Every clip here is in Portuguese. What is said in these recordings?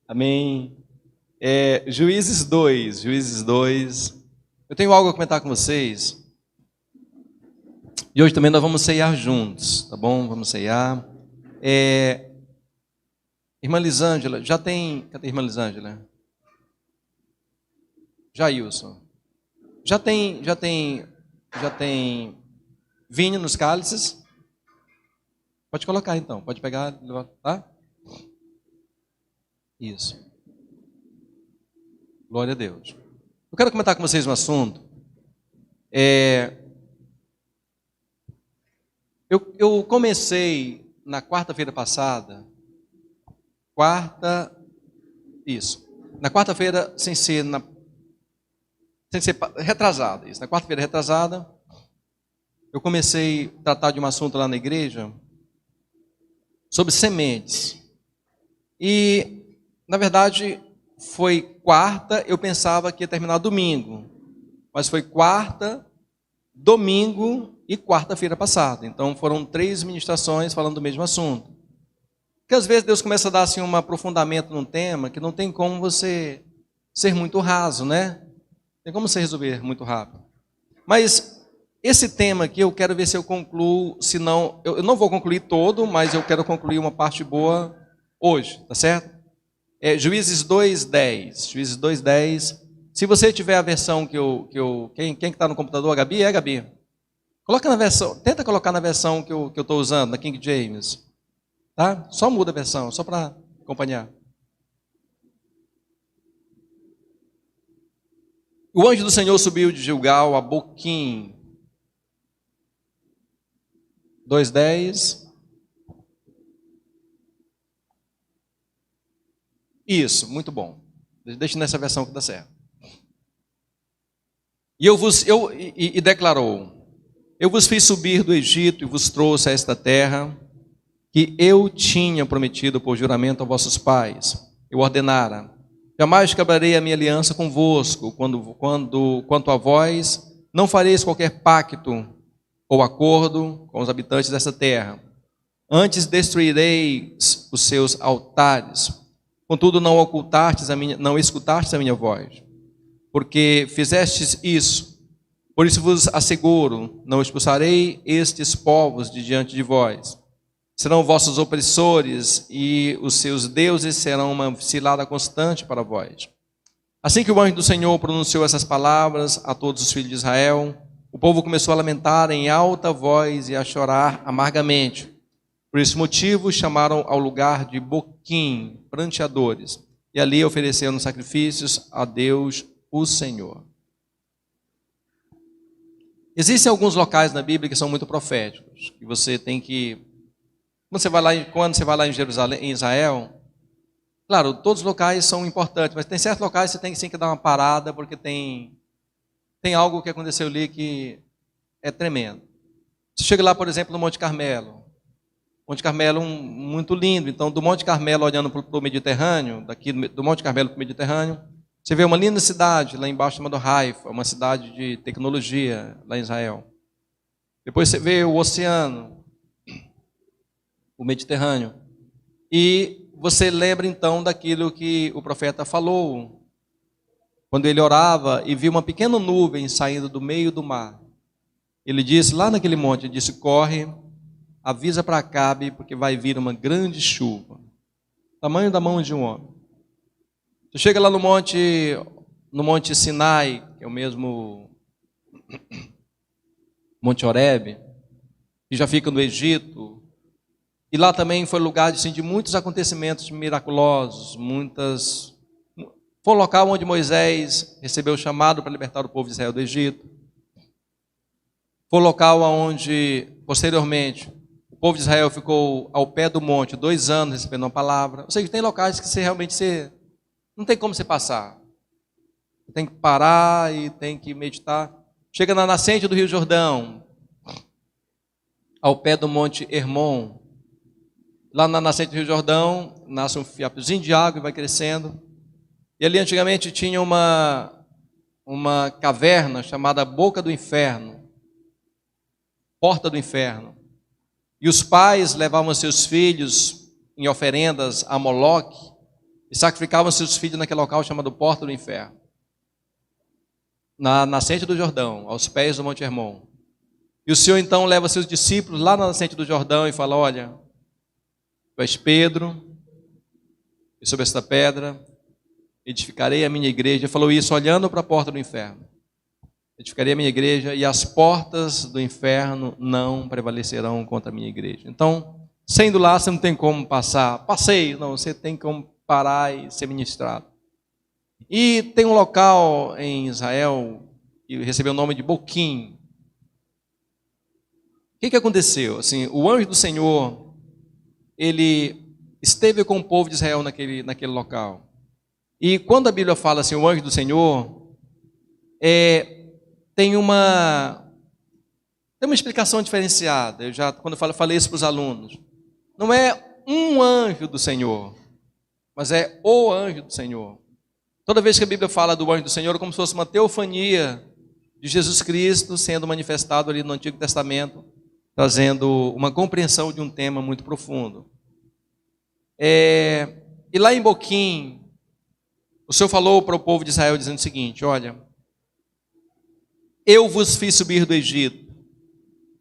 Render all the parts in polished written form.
Amém. Juízes 2. Eu tenho algo a comentar com vocês. E hoje também nós vamos ceiar juntos, tá bom? Vamos ceiar. Irmã Lisângela, já tem... Cadê a irmã Lisângela? Jailson. Já tem vinho nos cálices? Pode colocar então, pode pegar, tá? Isso. Glória a Deus. Eu quero comentar com vocês um assunto. Eu comecei na quarta-feira passada. Na quarta-feira, sem ser retrasada. Isso. Na quarta-feira retrasada, eu comecei a tratar de um assunto lá na igreja sobre sementes. E, na verdade, foi quarta, eu pensava que ia terminar domingo. Mas foi quarta, domingo e quarta-feira passada. Então, foram 3 ministrações falando do mesmo assunto. Porque, às vezes, Deus começa a dar assim, um aprofundamento num tema que não tem como você ser muito raso, né? Tem como você resolver muito rápido. Mas esse tema aqui eu quero ver se eu concluo, se não, eu não vou concluir todo, mas eu quero concluir uma parte boa hoje, tá certo? Juízes 2:10. Juízes 2:10. Se você tiver a versão quem que está no computador, a Gabi? Gabi? Coloca na versão, tenta colocar na versão que eu estou usando, na King James. Tá? Só muda a versão, só para acompanhar. O anjo do Senhor subiu de Gilgal a Boquim. 2:10. Isso, muito bom. Deixa nessa versão que dá certo. E declarou: eu vos fiz subir do Egito e vos trouxe a esta terra que eu tinha prometido por juramento a vossos pais. Eu ordenara: jamais quebrarei a minha aliança convosco, quanto a vós, não fareis qualquer pacto ou acordo com os habitantes desta terra. Antes destruireis os seus altares. Contudo, não escutastes a minha voz, porque fizestes isso. Por isso vos asseguro, não expulsarei estes povos de diante de vós. Serão vossos opressores e os seus deuses serão uma cilada constante para vós. Assim que o anjo do Senhor pronunciou essas palavras a todos os filhos de Israel, o povo começou a lamentar em alta voz e a chorar amargamente. Por esse motivo chamaram ao lugar de Boquim, pranteadores, e ali ofereceram sacrifícios a Deus, o Senhor. Existem alguns locais na Bíblia que são muito proféticos, que você tem que... Quando você vai lá em Jerusalém, em Israel, claro, todos os locais são importantes, mas tem certos locais que você tem sim que dar uma parada, porque tem algo que aconteceu ali que é tremendo. Você chega lá, por exemplo, no Monte Carmelo. Monte Carmelo muito lindo. Então, do Monte Carmelo olhando para o Mediterrâneo, daqui do Monte Carmelo para o Mediterrâneo, você vê uma linda cidade lá embaixo chamada Haifa, uma cidade de tecnologia lá em Israel. Depois você vê o oceano, o Mediterrâneo. E você lembra então daquilo que o profeta falou, quando ele orava e viu uma pequena nuvem saindo do meio do mar. Ele disse, lá naquele monte, ele disse: corre, avisa para Acabe, porque vai vir uma grande chuva, tamanho da mão de um homem. Você chega lá no monte Sinai, que é o mesmo Monte Horebe, que já fica no Egito, e lá também foi lugar de muitos acontecimentos miraculosos, foi o local onde Moisés recebeu o chamado para libertar o povo de Israel do Egito. Foi o local onde, posteriormente, o povo de Israel ficou ao pé do monte 2 anos recebendo uma palavra. Ou seja, tem locais que você não tem como você passar. Você tem que parar e tem que meditar. Chega na nascente do Rio Jordão, ao pé do monte Hermon. Lá na nascente do Rio Jordão, nasce um fiapiozinho de água e vai crescendo. E ali antigamente tinha uma caverna chamada Boca do Inferno, Porta do Inferno. E os pais levavam seus filhos em oferendas a Moloque e sacrificavam seus filhos naquele local chamado Porta do Inferno, na nascente do Jordão, aos pés do Monte Hermon. E o Senhor então leva seus discípulos lá na nascente do Jordão e fala: olha, tu és Pedro, e sobre esta pedra edificarei a minha igreja. Ele falou isso olhando para a porta do inferno. Edificarei a minha igreja e as portas do inferno não prevalecerão contra a minha igreja. Então, sendo lá, você não tem como passar passeio, não, você tem como parar e ser ministrado. E tem um local em Israel que recebeu o nome de Boquim. O que aconteceu? Assim, o anjo do Senhor, ele esteve com o povo de Israel naquele local. E quando a Bíblia fala assim, o anjo do Senhor, tem uma explicação diferenciada. Quando eu falei isso para os alunos, não é um anjo do Senhor, mas é o anjo do Senhor. Toda vez que a Bíblia fala do anjo do Senhor, é como se fosse uma teofania de Jesus Cristo sendo manifestado ali no Antigo Testamento, trazendo uma compreensão de um tema muito profundo. E lá em Boquim, o Senhor falou para o povo de Israel dizendo o seguinte: olha, eu vos fiz subir do Egito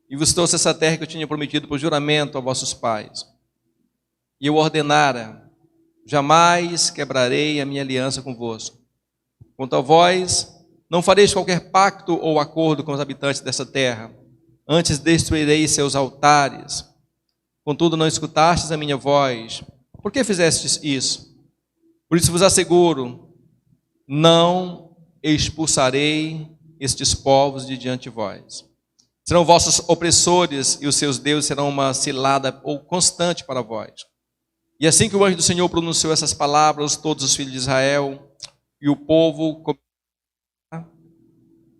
e vos trouxe essa terra que eu tinha prometido por juramento a vossos pais. E eu ordenara: jamais quebrarei a minha aliança convosco. Quanto a vós, não fareis qualquer pacto ou acordo com os habitantes dessa terra, antes destruirei seus altares. Contudo, não escutastes a minha voz. Por que fizestes isso? Por isso vos asseguro, não expulsarei estes povos de diante de vós. Serão vossos opressores e os seus deuses serão uma cilada ou constante para vós. E assim que o anjo do Senhor pronunciou essas palavras, todos os filhos de Israel e o povo começaram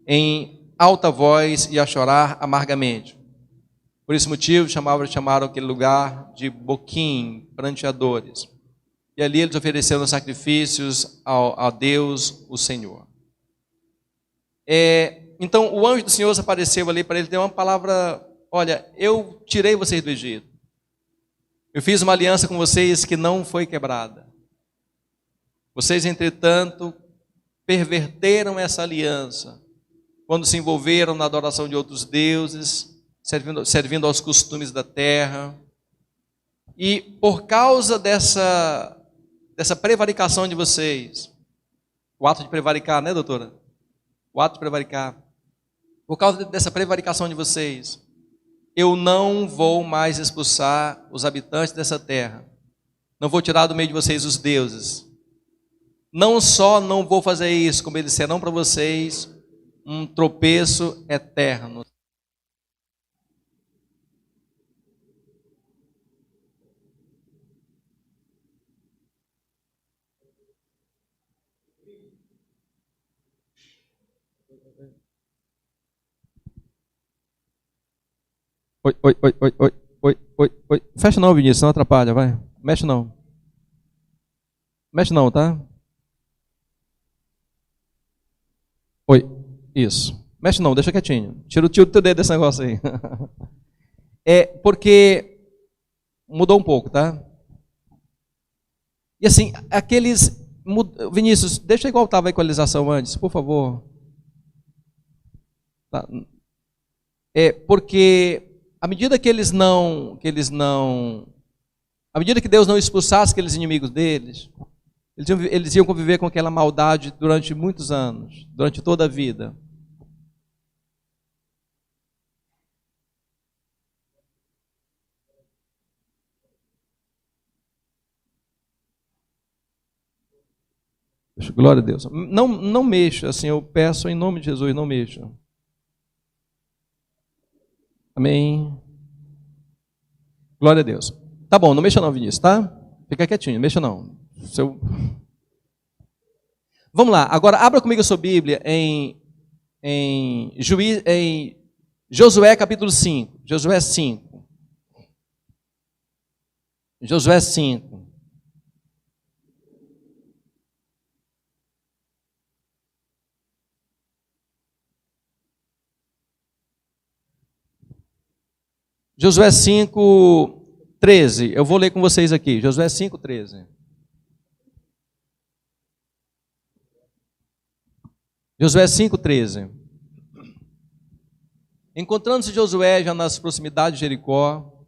em alta voz e a chorar amargamente. Por esse motivo chamaram aquele lugar de Boquim, pranteadores. E ali eles ofereceram sacrifícios a Deus, o Senhor. Então o anjo do Senhor apareceu ali para ele ter uma palavra: olha, eu tirei vocês do Egito. Eu fiz uma aliança com vocês que não foi quebrada. Vocês, entretanto, perverteram essa aliança quando se envolveram na adoração de outros deuses, servindo aos costumes da terra. E por causa dessa prevaricação de vocês, o ato de prevaricar, né, doutora? O ato de prevaricar. Por causa dessa prevaricação de vocês, eu não vou mais expulsar os habitantes dessa terra. Não vou tirar do meio de vocês os deuses. Não só não vou fazer isso, como eles serão para vocês um tropeço eterno. Oi, oi, oi, oi, oi, oi, oi, oi. Fecha não, Vinícius, não atrapalha, vai. Mexe não. Mexe não, tá? Oi, isso. Mexe não, deixa quietinho. Tira o teu dedo desse negócio aí. Porque mudou um pouco, tá? E assim, Vinícius, deixa igual estava a equalização antes, por favor. Tá. Porque à medida que à medida que Deus não expulsasse aqueles inimigos deles, eles iam conviver com aquela maldade durante muitos anos, durante toda a vida. Glória a Deus. Não mexa, assim, eu peço em nome de Jesus, não mexa. Amém. Glória a Deus. Tá bom, não mexa não, Vinícius, tá? Fica quietinho, não mexa não. Vamos lá, agora abra comigo a sua Bíblia em Josué capítulo 5. Josué 5. Josué 5. Josué 5, 13, eu vou ler com vocês aqui, Josué 5:13. Josué 5:13. Encontrando-se Josué já nas proximidades de Jericó,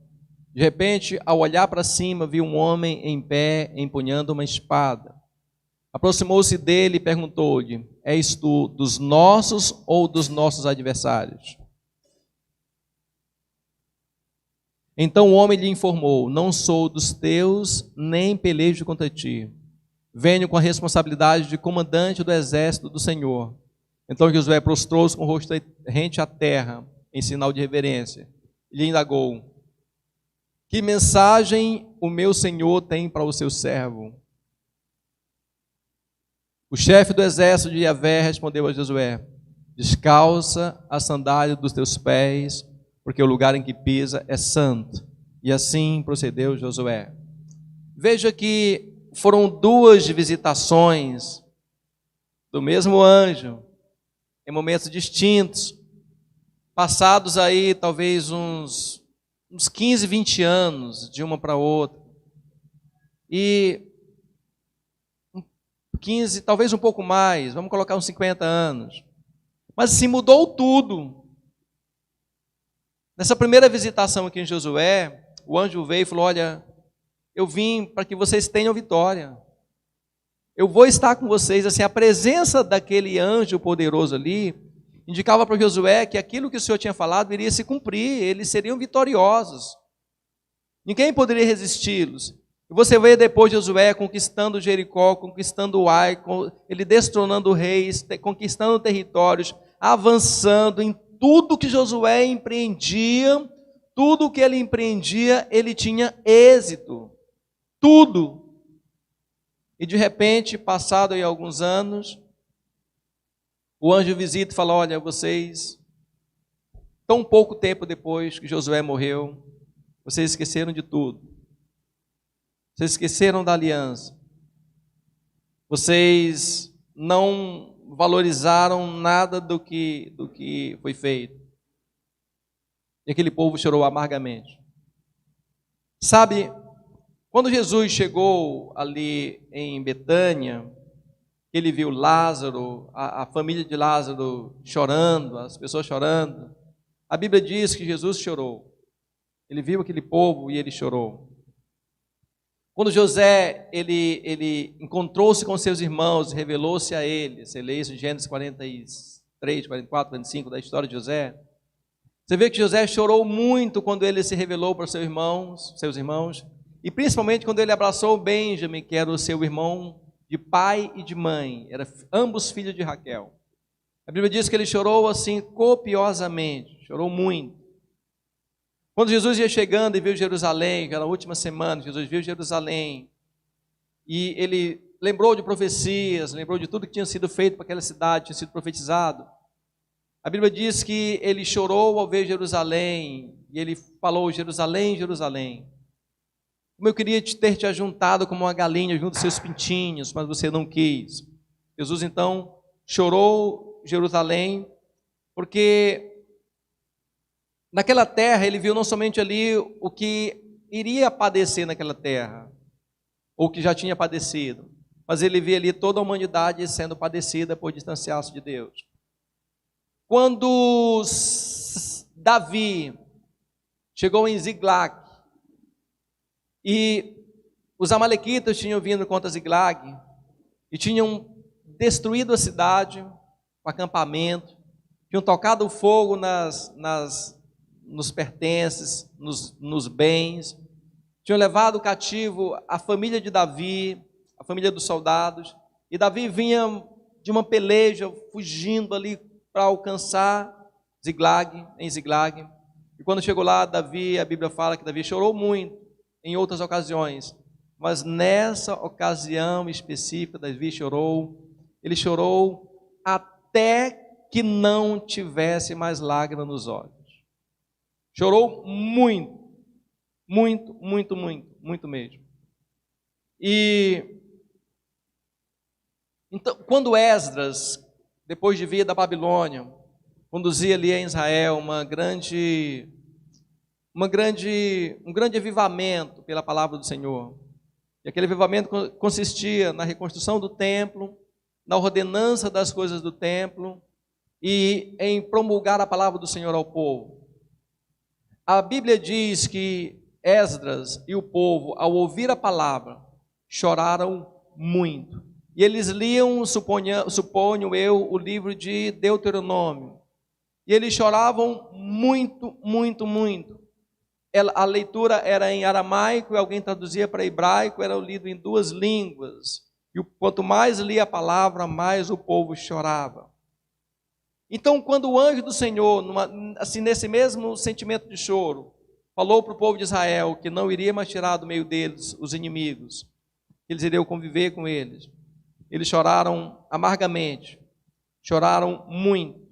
de repente, ao olhar para cima, viu um homem em pé, empunhando uma espada. Aproximou-se dele e perguntou-lhe: És tu dos nossos ou dos nossos adversários? Então o homem lhe informou: Não sou dos teus, nem pelejo contra ti. Venho com a responsabilidade de comandante do exército do Senhor. Então Josué prostrou-se com o rosto rente à terra, em sinal de reverência. E lhe indagou: Que mensagem o meu Senhor tem para o seu servo? O chefe do exército de Javé respondeu a Josué: Descalça a sandália dos teus pés, porque o lugar em que pisa é santo. E assim procedeu Josué. Veja que foram duas visitações do mesmo anjo, em momentos distintos, passados aí talvez uns 15, 20 anos, de uma para outra. E 15, talvez um pouco mais, vamos colocar uns 50 anos. Mas assim, mudou tudo. Nessa primeira visitação aqui em Josué, o anjo veio e falou: Olha, eu vim para que vocês tenham vitória. Eu vou estar com vocês. Assim, a presença daquele anjo poderoso ali indicava para Josué que aquilo que o Senhor tinha falado iria se cumprir, eles seriam vitoriosos. Ninguém poderia resisti-los. E você vê depois Josué conquistando Jericó, conquistando Ai, ele destronando reis, conquistando territórios, avançando em tudo que Josué empreendia, tudo que ele empreendia, ele tinha êxito. Tudo. E de repente, passado aí alguns anos, o anjo visita e fala: Olha, vocês, tão pouco tempo depois que Josué morreu, vocês esqueceram de tudo. Vocês esqueceram da aliança. Vocês não valorizaram nada do que foi feito. E aquele povo chorou amargamente. Sabe, quando Jesus chegou ali em Betânia, ele viu Lázaro, a família de Lázaro chorando, as pessoas chorando, a Bíblia diz que Jesus chorou. Ele viu aquele povo e ele chorou. Quando José, ele encontrou-se com seus irmãos, revelou-se a eles, você lê isso em Gênesis 43, 44, 45, da história de José. Você vê que José chorou muito quando ele se revelou para seus irmãos, e principalmente quando ele abraçou Benjamim, que era o seu irmão de pai e de mãe, eram ambos filhos de Raquel. A Bíblia diz que ele chorou assim copiosamente, chorou muito. Quando Jesus ia chegando e viu Jerusalém, aquela última semana, Jesus viu Jerusalém, e ele lembrou de profecias, lembrou de tudo que tinha sido feito para aquela cidade, tinha sido profetizado. A Bíblia diz que ele chorou ao ver Jerusalém, e ele falou: Jerusalém, Jerusalém, como eu queria ter te ajuntado como uma galinha junto aos seus pintinhos, mas você não quis. Jesus então chorou Jerusalém, porque naquela terra ele viu não somente ali o que iria padecer naquela terra, ou que já tinha padecido, mas ele via ali toda a humanidade sendo padecida por distanciar-se de Deus. Quando Davi chegou em Ziglag, e os amalequitas tinham vindo contra Ziglag, e tinham destruído a cidade, o acampamento, tinham tocado fogo nos pertences, nos bens, tinham levado cativo a família de Davi, a família dos soldados, e Davi vinha de uma peleja, fugindo ali para alcançar em Ziglag, e quando chegou lá, Davi, a Bíblia fala que Davi chorou muito em outras ocasiões, mas nessa ocasião específica, Davi chorou, ele chorou até que não tivesse mais lágrima nos olhos. Chorou muito, muito, muito, muito, muito mesmo. E então, quando Esdras, depois de vir da Babilônia, conduzia ali em Israel uma grande um grande avivamento pela palavra do Senhor. E aquele avivamento consistia na reconstrução do templo, na ordenança das coisas do templo e em promulgar a palavra do Senhor ao povo. A Bíblia diz que Esdras e o povo, ao ouvir a palavra, choraram muito. E eles liam, suponho eu, o livro de Deuteronômio. E eles choravam muito, muito, muito. A leitura era em aramaico e alguém traduzia para hebraico, era lido em duas línguas. E quanto mais lia a palavra, mais o povo chorava. Então, quando o anjo do Senhor, assim, nesse mesmo sentimento de choro, falou para o povo de Israel que não iria mais tirar do meio deles os inimigos, que eles iriam conviver com eles, eles choraram amargamente, choraram muito.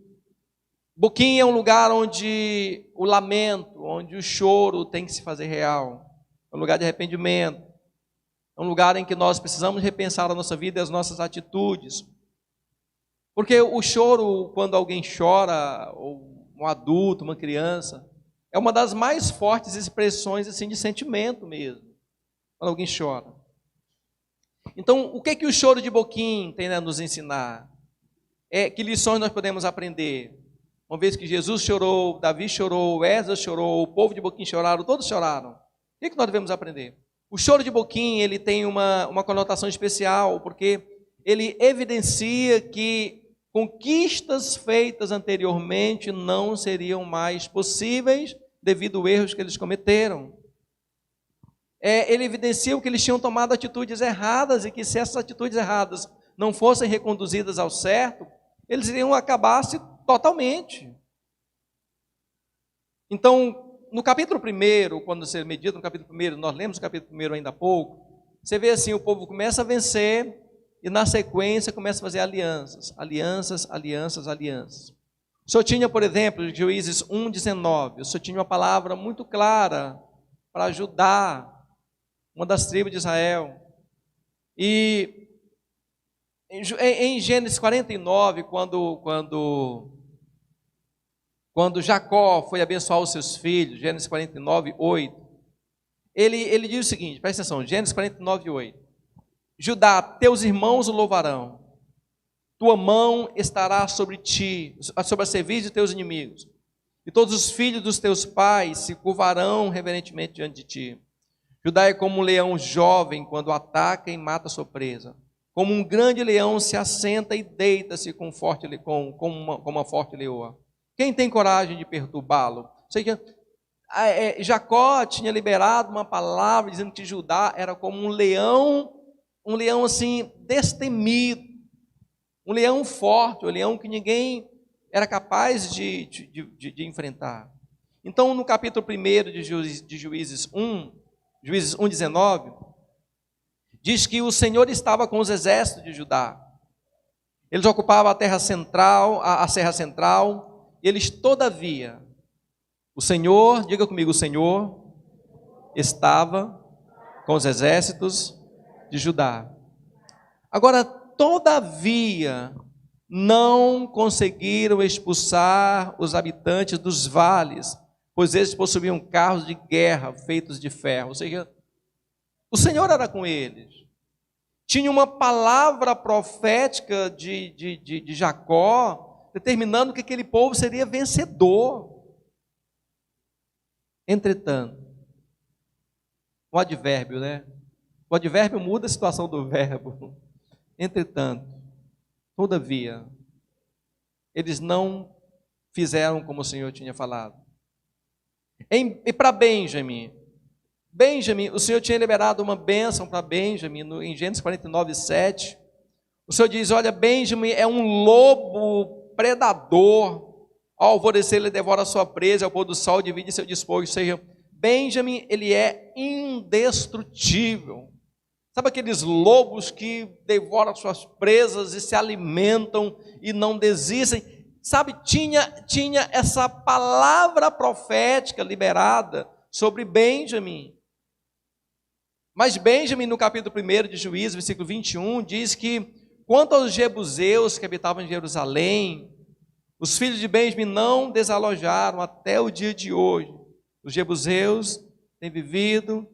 Boquim é um lugar onde o lamento, onde o choro tem que se fazer real. É um lugar de arrependimento. É um lugar em que nós precisamos repensar a nossa vida e as nossas atitudes. Porque o choro, quando alguém chora, ou um adulto, uma criança, é uma das mais fortes expressões assim, de sentimento mesmo, quando alguém chora. Então, o que o choro de Boquim tem a nos ensinar? Que lições nós podemos aprender? Uma vez que Jesus chorou, Davi chorou, Esdras chorou, o povo de Boquim choraram, todos choraram. O que nós devemos aprender? O choro de Boquim, ele tem uma conotação especial, porque ele evidencia que conquistas feitas anteriormente não seriam mais possíveis devido aos erros que eles cometeram. Ele evidencia que eles tinham tomado atitudes erradas e que se essas atitudes erradas não fossem reconduzidas ao certo, eles iriam acabar-se totalmente. Então, no capítulo 1, quando você medita no capítulo 1, nós lemos o capítulo 1 ainda há pouco, você vê assim, o povo começa a vencer e na sequência começa a fazer alianças. Alianças, alianças, alianças. O Senhor tinha, por exemplo, Juízes 1:19, o Senhor tinha uma palavra muito clara para Judá, uma das tribos de Israel. E em Gênesis 49, quando Jacó foi abençoar os seus filhos, Gênesis 49, 8, ele diz o seguinte, presta atenção, Gênesis 49, 8. Judá, teus irmãos o louvarão, tua mão estará sobre ti, sobre a cerviz de teus inimigos, e todos os filhos dos teus pais se curvarão reverentemente diante de ti. Judá é como um leão jovem quando ataca e mata a sua presa. Como um grande leão se assenta e deita-se com uma forte leoa. Quem tem coragem de perturbá-lo? Ou seja, Jacó tinha liberado uma palavra dizendo que Judá era como um leão assim destemido, um leão forte, um leão que ninguém era capaz de enfrentar. Então, no capítulo 1 de Juízes 1:19, diz que o Senhor estava com os exércitos de Judá. Eles ocupavam a terra central, a serra central, e eles, todavia, o Senhor, diga comigo, o Senhor estava com os exércitos de Judá. Agora, todavia, não conseguiram expulsar os habitantes dos vales, pois eles possuíam carros de guerra feitos de ferro. Ou seja, o Senhor era com eles. Tinha uma palavra profética de Jacó, determinando que aquele povo seria vencedor. Entretanto, o advérbio, né? O advérbio muda a situação do verbo. Entretanto, todavia, eles não fizeram como o Senhor tinha falado. E para Benjamim, o Senhor tinha liberado uma bênção para Benjamim, em Gênesis 49, 7. O Senhor diz, olha, Benjamim é um lobo predador, ao alvorecer ele devora a sua presa, ao pôr do sol divide seu despojo. Ou seja, Benjamim, ele é indestrutível. Sabe aqueles lobos que devoram suas presas e se alimentam e não desistem? Sabe, tinha essa palavra profética liberada sobre Benjamim. Mas Benjamim, no capítulo 1 de Juízes, versículo 21, diz que, quanto aos jebuseus que habitavam em Jerusalém, os filhos de Benjamim não desalojaram até o dia de hoje, Os jebuseus têm vivido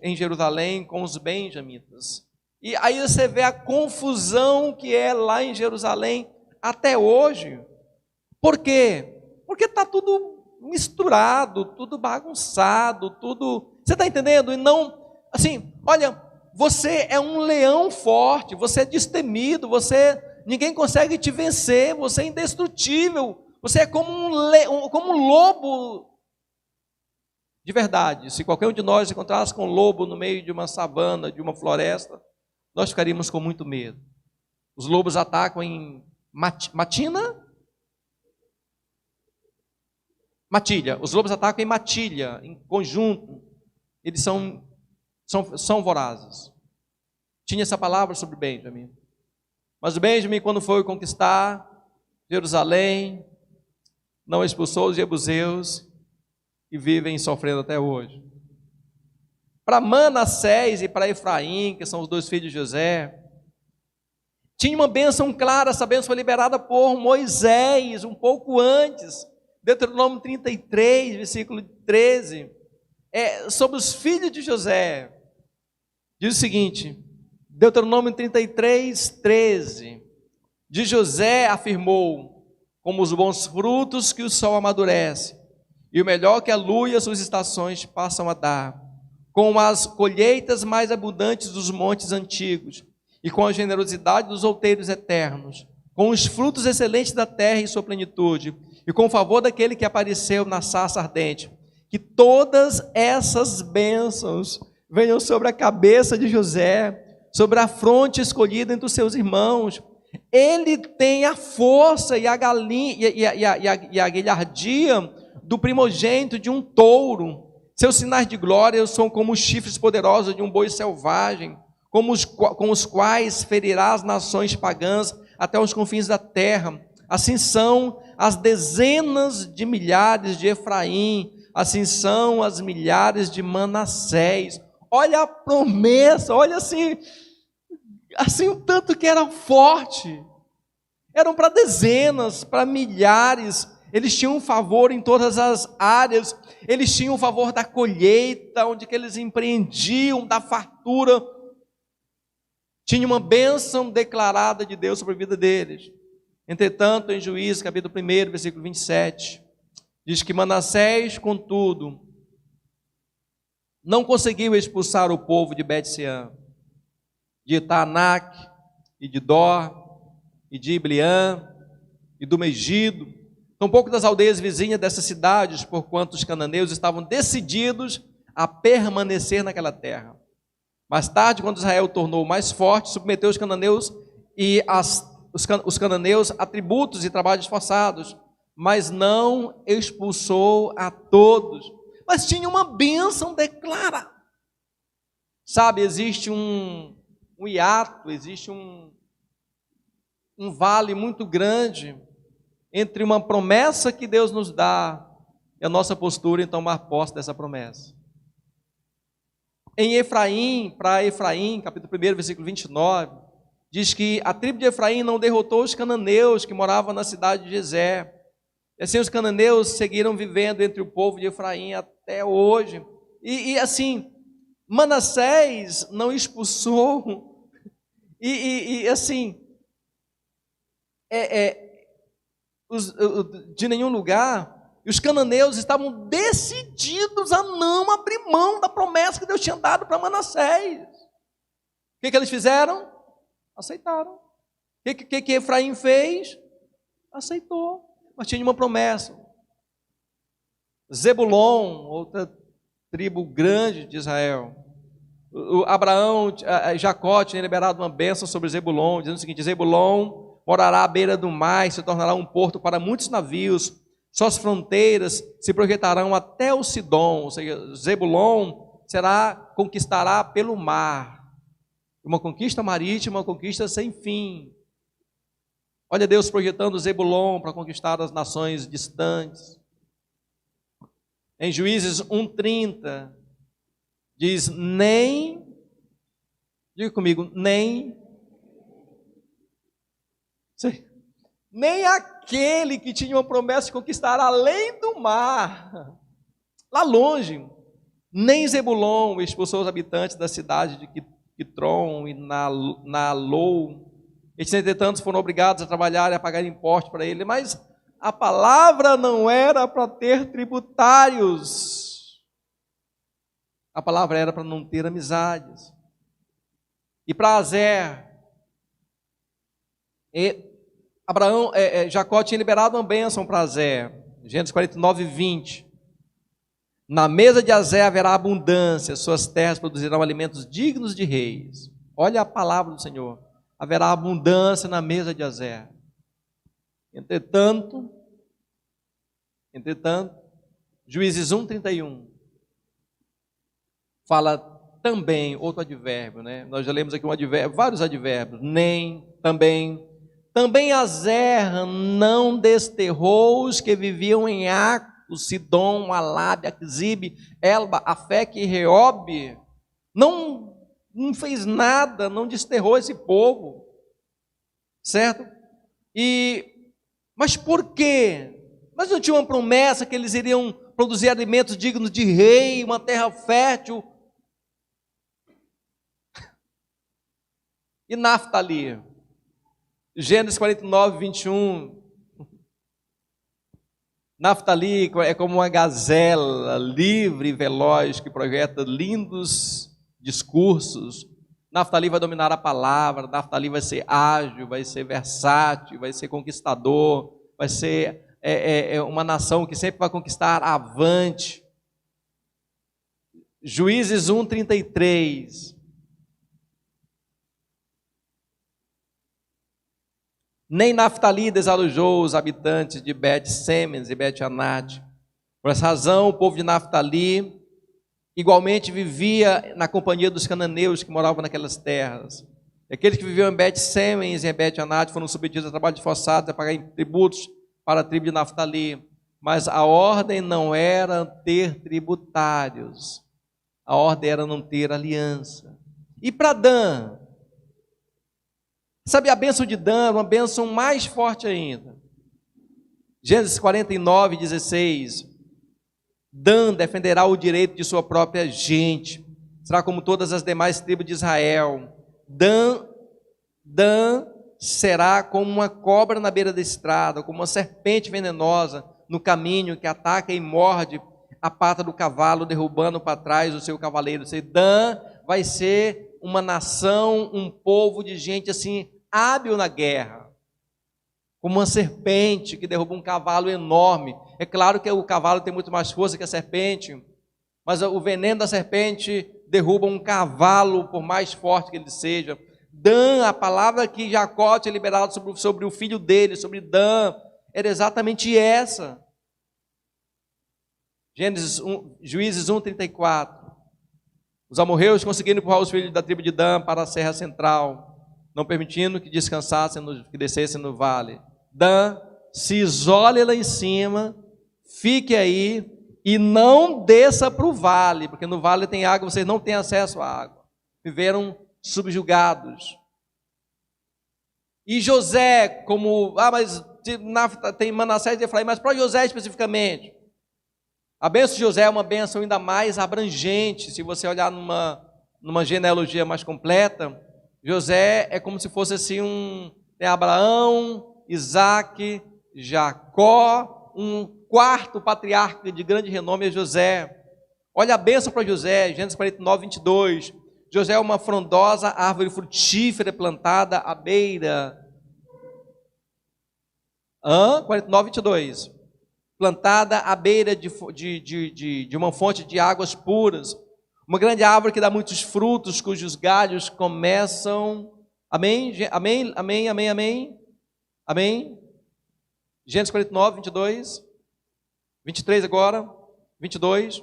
em Jerusalém com os benjamitas. E aí você vê a confusão que é lá em Jerusalém até hoje. Por quê? Porque está tudo misturado, tudo bagunçado, tudo... Você está entendendo? E não, assim, olha, você é um leão forte, você é destemido, ninguém consegue te vencer, você é indestrutível, você é como como um lobo de verdade. Se qualquer um de nós encontrasse com um lobo no meio de uma savana, de uma floresta, nós ficaríamos com muito medo. Os lobos atacam em matilha. Os lobos atacam em matilha, em conjunto. Eles são vorazes. Tinha essa palavra sobre Benjamim. Mas o Benjamim, quando foi conquistar Jerusalém, não expulsou os jebuseus e vivem sofrendo até hoje. Para Manassés e para Efraim, que são os dois filhos de José, tinha uma bênção clara. Essa bênção foi liberada por Moisés um pouco antes. Deuteronômio 33, versículo 13, sobre os filhos de José. Diz o seguinte, Deuteronômio 33, 13. De José afirmou: como os bons frutos que o sol amadurece, e o melhor que a lua e as suas estações passam a dar, com as colheitas mais abundantes dos montes antigos, e com a generosidade dos outeiros eternos, com os frutos excelentes da terra em sua plenitude, e com o favor daquele que apareceu na sarça ardente, que todas essas bênçãos venham sobre a cabeça de José, sobre a fronte escolhida entre os seus irmãos. Ele tem a força e a galhardia do primogênito de um touro. Seus sinais de glória são como os chifres poderosos de um boi selvagem, com os quais ferirá as nações pagãs até os confins da terra. Assim são as dezenas de milhares de Efraim, assim são as milhares de Manassés. Olha a promessa, olha assim o tanto que era forte. Eram para dezenas, para milhares. Eles tinham um favor em todas as áreas. Eles tinham o favor da colheita, onde que eles empreendiam, da fartura. Tinha uma bênção declarada de Deus sobre a vida deles. Entretanto, em Juízes, capítulo 1, versículo 27, diz que Manassés, contudo, não conseguiu expulsar o povo de Bet-sean, de Taanac, e de Dor, e de Ibleã, e do Megido, tampouco das aldeias vizinhas dessas cidades, porquanto os cananeus estavam decididos a permanecer naquela terra. Mais tarde, quando Israel tornou mais forte, submeteu os cananeus os cananeus a tributos e trabalhos forçados, mas não expulsou a todos. Mas tinha uma bênção declarada. Sabe, existe um hiato, existe um vale muito grande entre uma promessa que Deus nos dá e a nossa postura em tomar posse dessa promessa. Em Efraim, para Efraim, capítulo 1, versículo 29, diz que a tribo de Efraim não derrotou os cananeus que moravam na cidade de Gezer. E assim os cananeus seguiram vivendo entre o povo de Efraim até hoje. E assim, Manassés não expulsou, de nenhum lugar. E os cananeus estavam decididos a não abrir mão da promessa que Deus tinha dado para Manassés. O que eles fizeram? Aceitaram. O que Efraim fez? Aceitou. Mas tinha uma promessa. Zebulon, outra tribo grande de Israel. Jacó tinha liberado uma bênção sobre Zebulon, dizendo o seguinte: Zebulon morará à beira do mar e se tornará um porto para muitos navios. Suas fronteiras se projetarão até o Sidom, ou seja, Zebulon conquistará pelo mar. Uma conquista marítima, uma conquista sem fim. Olha Deus projetando Zebulon para conquistar as nações distantes. Em Juízes 1:30, diz: diga comigo, nem aquele que tinha uma promessa de conquistar além do mar Lá longe, nem Zebulon expulsou os habitantes da cidade de Quitron e Nalou. Estes, entretanto, foram obrigados a trabalhar e a pagar imposto para ele, mas a palavra não era para ter tributários. A palavra era para não ter amizades. E para Azer, Jacó tinha liberado uma bênção para Azer. Gênesis 49, 20. Na mesa de Azer haverá abundância, suas terras produzirão alimentos dignos de reis. Olha a palavra do Senhor. Haverá abundância na mesa de Azer. Entretanto, Juízes 1:31 fala também outro advérbio, né? Nós já lemos aqui um advérbio, vários advérbios. Nem, também. Também Azer não desterrou os que viviam em Aco, Sidom, Alabe, Aquzibe, Elba, Afeque e Reobe. Não fez nada, não desterrou esse povo, certo? Mas por quê? Mas não tinha uma promessa que eles iriam produzir alimentos dignos de rei, uma terra fértil? E Naftali? Gênesis 49, 21. Naftali é como uma gazela livre e veloz que projeta lindos discursos. Naftali vai dominar a palavra, Naftali vai ser ágil, vai ser versátil, vai ser conquistador, vai ser uma nação que sempre vai conquistar avante. Juízes 1:33. Nem Naftali desalojou os habitantes de Bet-Semes e Bet-Anate. Por essa razão, o povo de Naftali igualmente vivia na companhia dos cananeus que moravam naquelas terras. Aqueles que viviam em Bet-Semes e em Bet-Anate foram submetidos a trabalho forçado, a pagar tributos para a tribo de Naftali. Mas a ordem não era ter tributários. A ordem era não ter aliança. E para Dan? Sabe, a bênção de Dan, uma bênção mais forte ainda. Gênesis 49, 16. Dan defenderá o direito de sua própria gente. Será como todas as demais tribos de Israel. Dan será como uma cobra na beira da estrada, como uma serpente venenosa no caminho que ataca e morde a pata do cavalo, derrubando para trás o seu cavaleiro. Dan vai ser uma nação, um povo de gente assim, hábil na guerra, como uma serpente que derruba um cavalo enorme. É claro que o cavalo tem muito mais força que a serpente, mas o veneno da serpente derruba um cavalo, por mais forte que ele seja. Dan, a palavra que Jacó tinha liberado sobre o filho dele, sobre Dan, era exatamente essa. Juízes 1:34. Os amorreus conseguiram empurrar os filhos da tribo de Dan para a serra central, não permitindo que descansassem, que descessem no vale. Dan, se isole lá em cima, fique aí e não desça para o vale, porque no vale tem água, vocês não têm acesso à água. Viveram subjugados. E José, mas tem Manassés e Efraim, mas para José especificamente, a bênção de José é uma bênção ainda mais abrangente. Se você olhar numa genealogia mais completa, José é como se fosse assim tem Abraão, Isaac, Jacó, um quarto patriarca de grande renome é José. Olha a bênção para José, Gênesis 49, 22. José é uma frondosa árvore frutífera plantada à beira. 49, 22. Plantada à beira de uma fonte de águas puras. Uma grande árvore que dá muitos frutos, cujos galhos começam... Amém? Amém? Amém? Amém? Amém? Amém? Gênesis 49, 22. 23 agora. 22.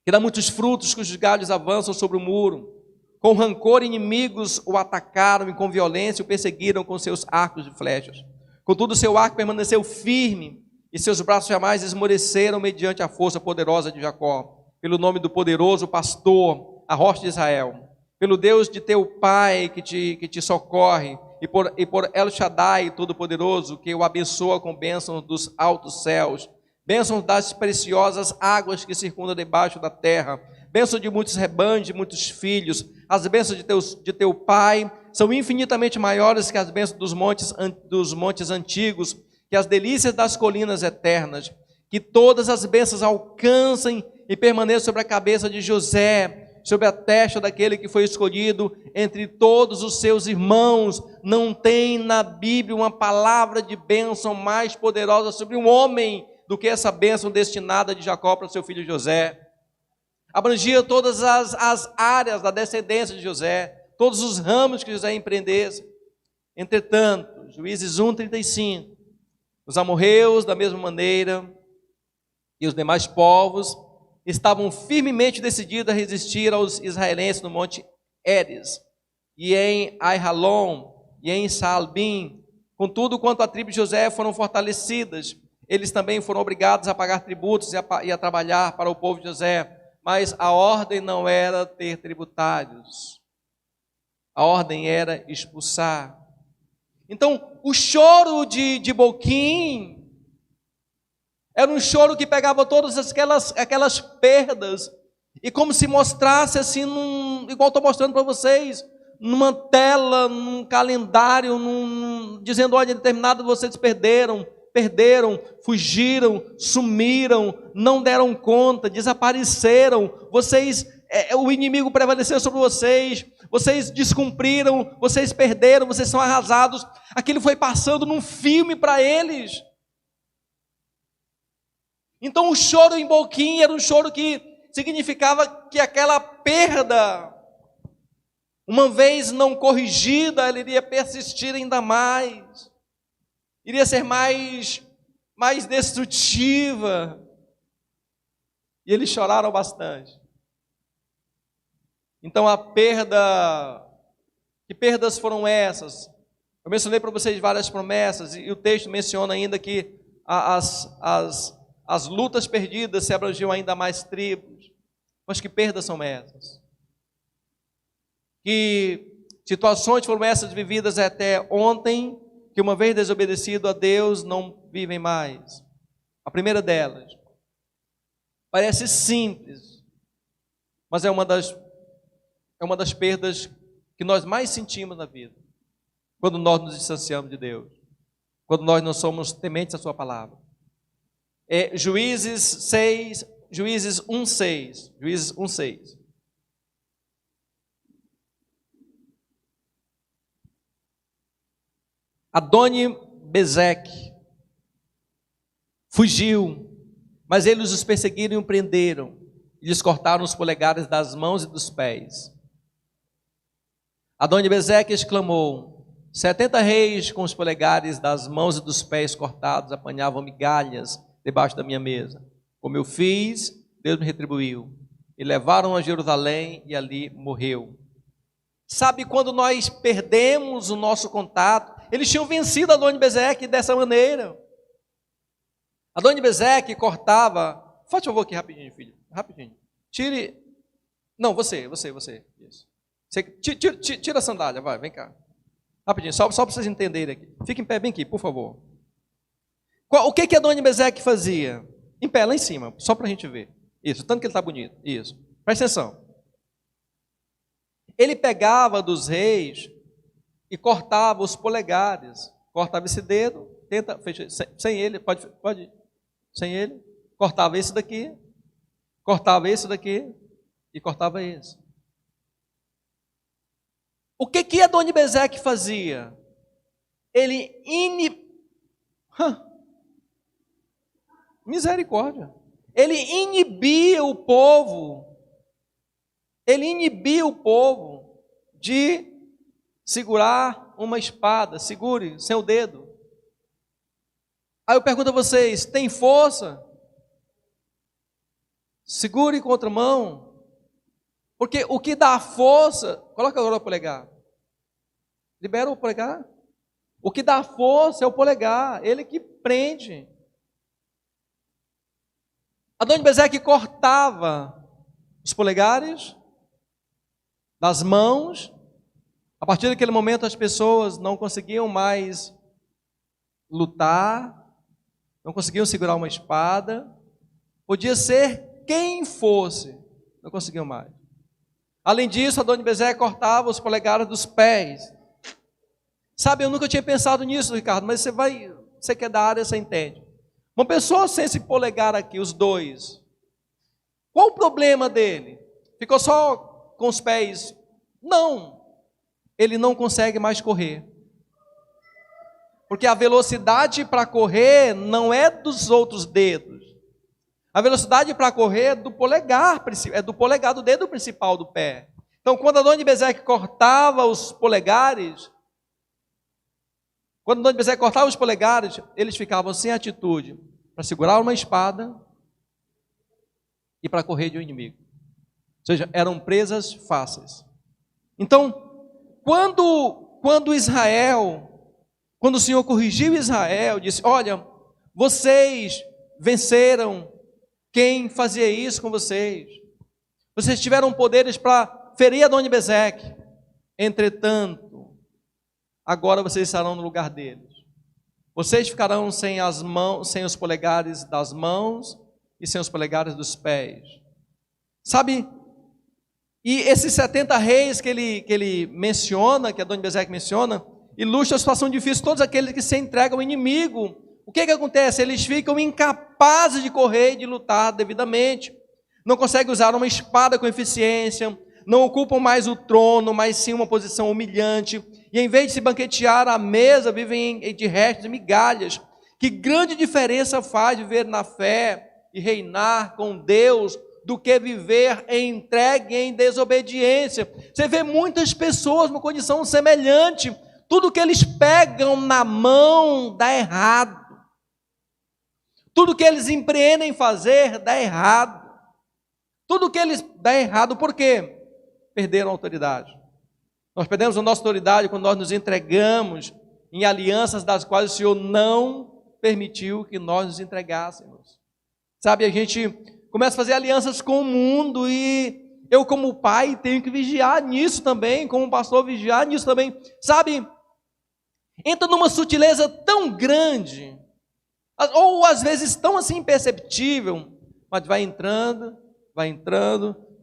Que dá muitos frutos, cujos galhos avançam sobre o muro. Com rancor, inimigos o atacaram e com violência o perseguiram com seus arcos e flechas. Contudo, seu arco permaneceu firme e seus braços jamais esmoreceram mediante a força poderosa de Jacó. Pelo nome do poderoso pastor, a rocha de Israel, pelo Deus de teu pai que te socorre, e por El Shaddai Todo-Poderoso, que o abençoa com bênção dos altos céus. bênção das preciosas águas que circundam debaixo da terra, bênção de muitos rebanhos, de muitos filhos. As bênçãos de teu pai são infinitamente maiores que as bênçãos dos montes antigos, que as delícias das colinas eternas. Que todas as bênçãos alcancem e permaneçam sobre a cabeça de José, sobre a testa daquele que foi escolhido entre todos os seus irmãos. Não tem na Bíblia uma palavra de bênção mais poderosa sobre um homem do que essa bênção destinada de Jacó para o seu filho José. Abrangia todas as áreas da descendência de José, todos os ramos que José empreendesse. Entretanto, Juízes 1:35, os amorreus, da mesma maneira, e os demais povos estavam firmemente decididos a resistir aos israelenses no monte Heres, e em Aijalon, e em Saalbim. Contudo, quanto à tribo de José foram fortalecidas, eles também foram obrigados a pagar tributos e a trabalhar para o povo de José, mas a ordem não era ter tributários, a ordem era expulsar. Então, o choro de Boquim era um choro que pegava todas aquelas perdas e como se mostrasse assim, igual estou mostrando para vocês, numa tela, num calendário, dizendo, olha, determinado vocês perderam, fugiram, sumiram, não deram conta, desapareceram, o inimigo prevaleceu sobre vocês, vocês descumpriram, vocês perderam, vocês são arrasados. Aquilo foi passando num filme para eles. Então o choro em Boquim era um choro que significava que aquela perda, uma vez não corrigida, ela iria persistir ainda mais, iria ser mais destrutiva. E eles choraram bastante. Então que perdas foram essas? Eu mencionei para vocês várias promessas, e o texto menciona ainda que as lutas perdidas se abrangiam ainda mais tribos. Mas que perdas são essas? Que situações foram essas vividas até ontem, que uma vez desobedecido a Deus, não vivem mais? A primeira delas, parece simples, mas é uma das perdas que nós mais sentimos na vida, quando nós nos distanciamos de Deus, quando nós não somos tementes à sua palavra. Juízes 1:6. Adoni-Bezeque fugiu, mas eles os perseguiram e o prenderam, e lhes cortaram os polegares das mãos e dos pés. Adoni-Bezeque exclamou: 70 reis com os polegares das mãos e dos pés cortados apanhavam migalhas debaixo da minha mesa. Como eu fiz, Deus me retribuiu. E levaram a Jerusalém e ali morreu. Sabe quando nós perdemos o nosso contato? Eles tinham vencido Adoni-Bezeque dessa maneira. Adoni-Bezeque cortava. Faz favor aqui rapidinho, filho. Rapidinho. Tire. Não, você. Isso. Tira a sandália, vai, vem cá. Rapidinho, só para vocês entenderem aqui. Fique em pé bem aqui, por favor. O que Adoni-Bezeque fazia? Em pé, lá em cima, só para a gente ver. Isso, tanto que ele está bonito. Isso. Presta atenção. Ele pegava dos reis e cortava os polegares. Cortava esse dedo, sem ele, pode, sem ele. Cortava esse daqui, cortava esse daqui e cortava esse. O que Adoni-Bezeque fazia? Ele misericórdia. Ele inibia o povo. Ele inibia o povo de segurar uma espada. Segure seu dedo. Aí eu pergunto a vocês: tem força? Segure com outra mão. Porque o que dá força... Coloca agora o polegar. Libera o polegar. O que dá força é o polegar. Ele que prende. Adoni-Bezeque cortava os polegares das mãos. A partir daquele momento as pessoas não conseguiam mais lutar, não conseguiam segurar uma espada, podia ser quem fosse, não conseguiam mais. Além disso, Adoni-Bezeque cortava os polegares dos pés. Sabe, eu nunca tinha pensado nisso, Ricardo, mas você que é da área, você entende. Uma pessoa sem esse polegar aqui, os dois, qual o problema dele? Ficou só com os pés? Não, ele não consegue mais correr. Porque a velocidade para correr não é dos outros dedos. A velocidade para correr é do polegar do dedo principal do pé. Então, quando Adoni-Bezeque cortava os polegares, eles ficavam sem atitude para segurar uma espada e para correr de um inimigo. Ou seja, eram presas fáceis. Então, quando o Senhor corrigiu Israel, disse: olha, vocês venceram quem fazia isso com vocês. Vocês tiveram poderes para ferir Adoni-Bezeque. Entretanto, agora vocês estarão no lugar deles. Vocês ficarão sem as mãos, sem os polegares das mãos e sem os polegares dos pés. Sabe? E esses 70 reis que ele menciona, que Adoni-Bezeque menciona, ilustra a situação difícil, todos aqueles que se entregam ao inimigo. O que acontece? Eles ficam incapazes de correr e de lutar devidamente. Não conseguem usar uma espada com eficiência, não ocupam mais o trono, mas sim uma posição humilhante. E em vez de se banquetear à mesa, vivem de restos e migalhas. Que grande diferença faz viver na fé e reinar com Deus do que viver entregue em desobediência. Você vê muitas pessoas numa condição semelhante. Tudo que eles pegam na mão dá errado. Tudo que eles empreendem fazer dá errado. Tudo que eles dá errado, por quê? Perderam a autoridade. Nós perdemos a nossa autoridade quando nós nos entregamos em alianças das quais o Senhor não permitiu que nós nos entregássemos. Sabe, a gente começa a fazer alianças com o mundo e eu, como pai, tenho que vigiar nisso também, como pastor, vigiar nisso também. Sabe, entra numa sutileza tão grande, ou às vezes tão assim imperceptível, mas vai entrando,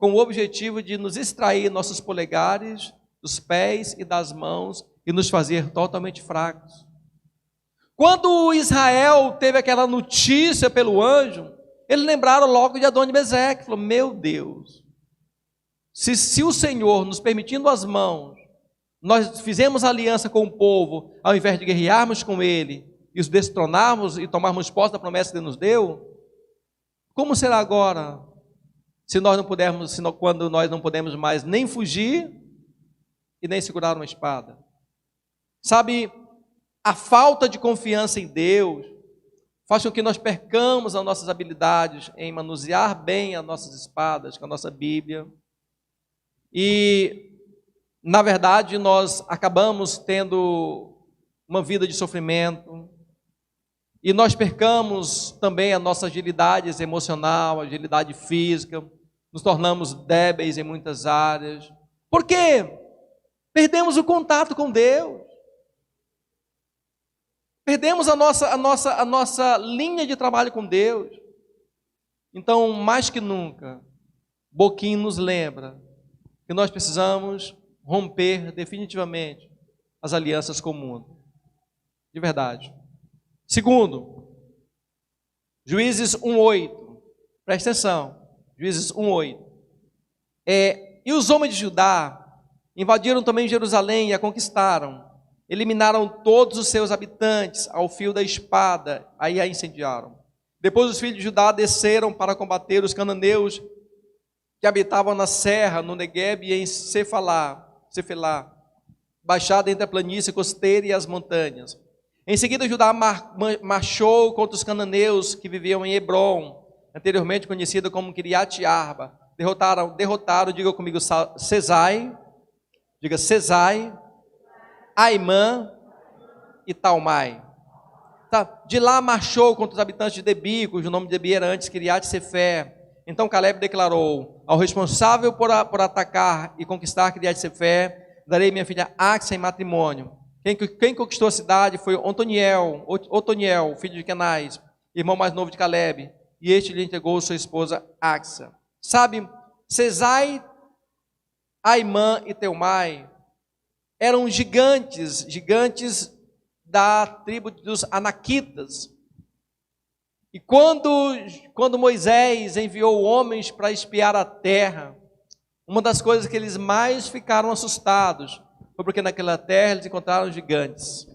com o objetivo de nos extrair nossos polegares dos pés e das mãos e nos fazer totalmente fracos. Quando Israel teve aquela notícia pelo anjo, eles lembraram logo de Adoni-Bezeque, falou: meu Deus, se o Senhor nos permitindo as mãos, nós fizemos aliança com o povo, ao invés de guerrearmos com ele, e os destronarmos e tomarmos posse da promessa que ele nos deu, como será agora, quando nós não podemos mais nem fugir e nem segurar uma espada? Sabe, a falta de confiança em Deus faz com que nós percamos as nossas habilidades em manusear bem as nossas espadas, com a nossa Bíblia. E, na verdade, nós acabamos tendo uma vida de sofrimento. E nós percamos também a nossa agilidade emocional, agilidade física. Nos tornamos débeis em muitas áreas. Por quê? Perdemos o contato com Deus. Perdemos a nossa linha de trabalho com Deus. Então, mais que nunca, Boquim nos lembra que nós precisamos romper definitivamente as alianças com o mundo. De verdade. Segundo, Juízes 1:8. Presta atenção. Juízes 1:8. E os homens de Judá invadiram também Jerusalém e a conquistaram. Eliminaram todos os seus habitantes ao fio da espada, aí a incendiaram. Depois os filhos de Judá desceram para combater os cananeus que habitavam na serra, no Neguebe e em Cefelá, baixada entre a planície costeira e as montanhas. Em seguida Judá marchou contra os cananeus que viviam em Hebron, anteriormente conhecida como Quiriate-Arba. Derrotaram, diga comigo, Sesai, Aimã e Talmai. Tá. De lá marchou contra os habitantes de Debi, cujo nome de Debi era antes Quiriate-Sefer. Então Caleb declarou: ao responsável por atacar e conquistar Quiriate-Sefer, darei minha filha Axa em matrimônio. Quem conquistou a cidade foi Otoniel, filho de Kenaz, irmão mais novo de Calebe, e este lhe entregou sua esposa Axa. Sabe, Sesai, Aimã e Teumai eram gigantes da tribo dos Anaquitas. E quando Moisés enviou homens para espiar a terra, uma das coisas que eles mais ficaram assustados foi porque naquela terra eles encontraram gigantes.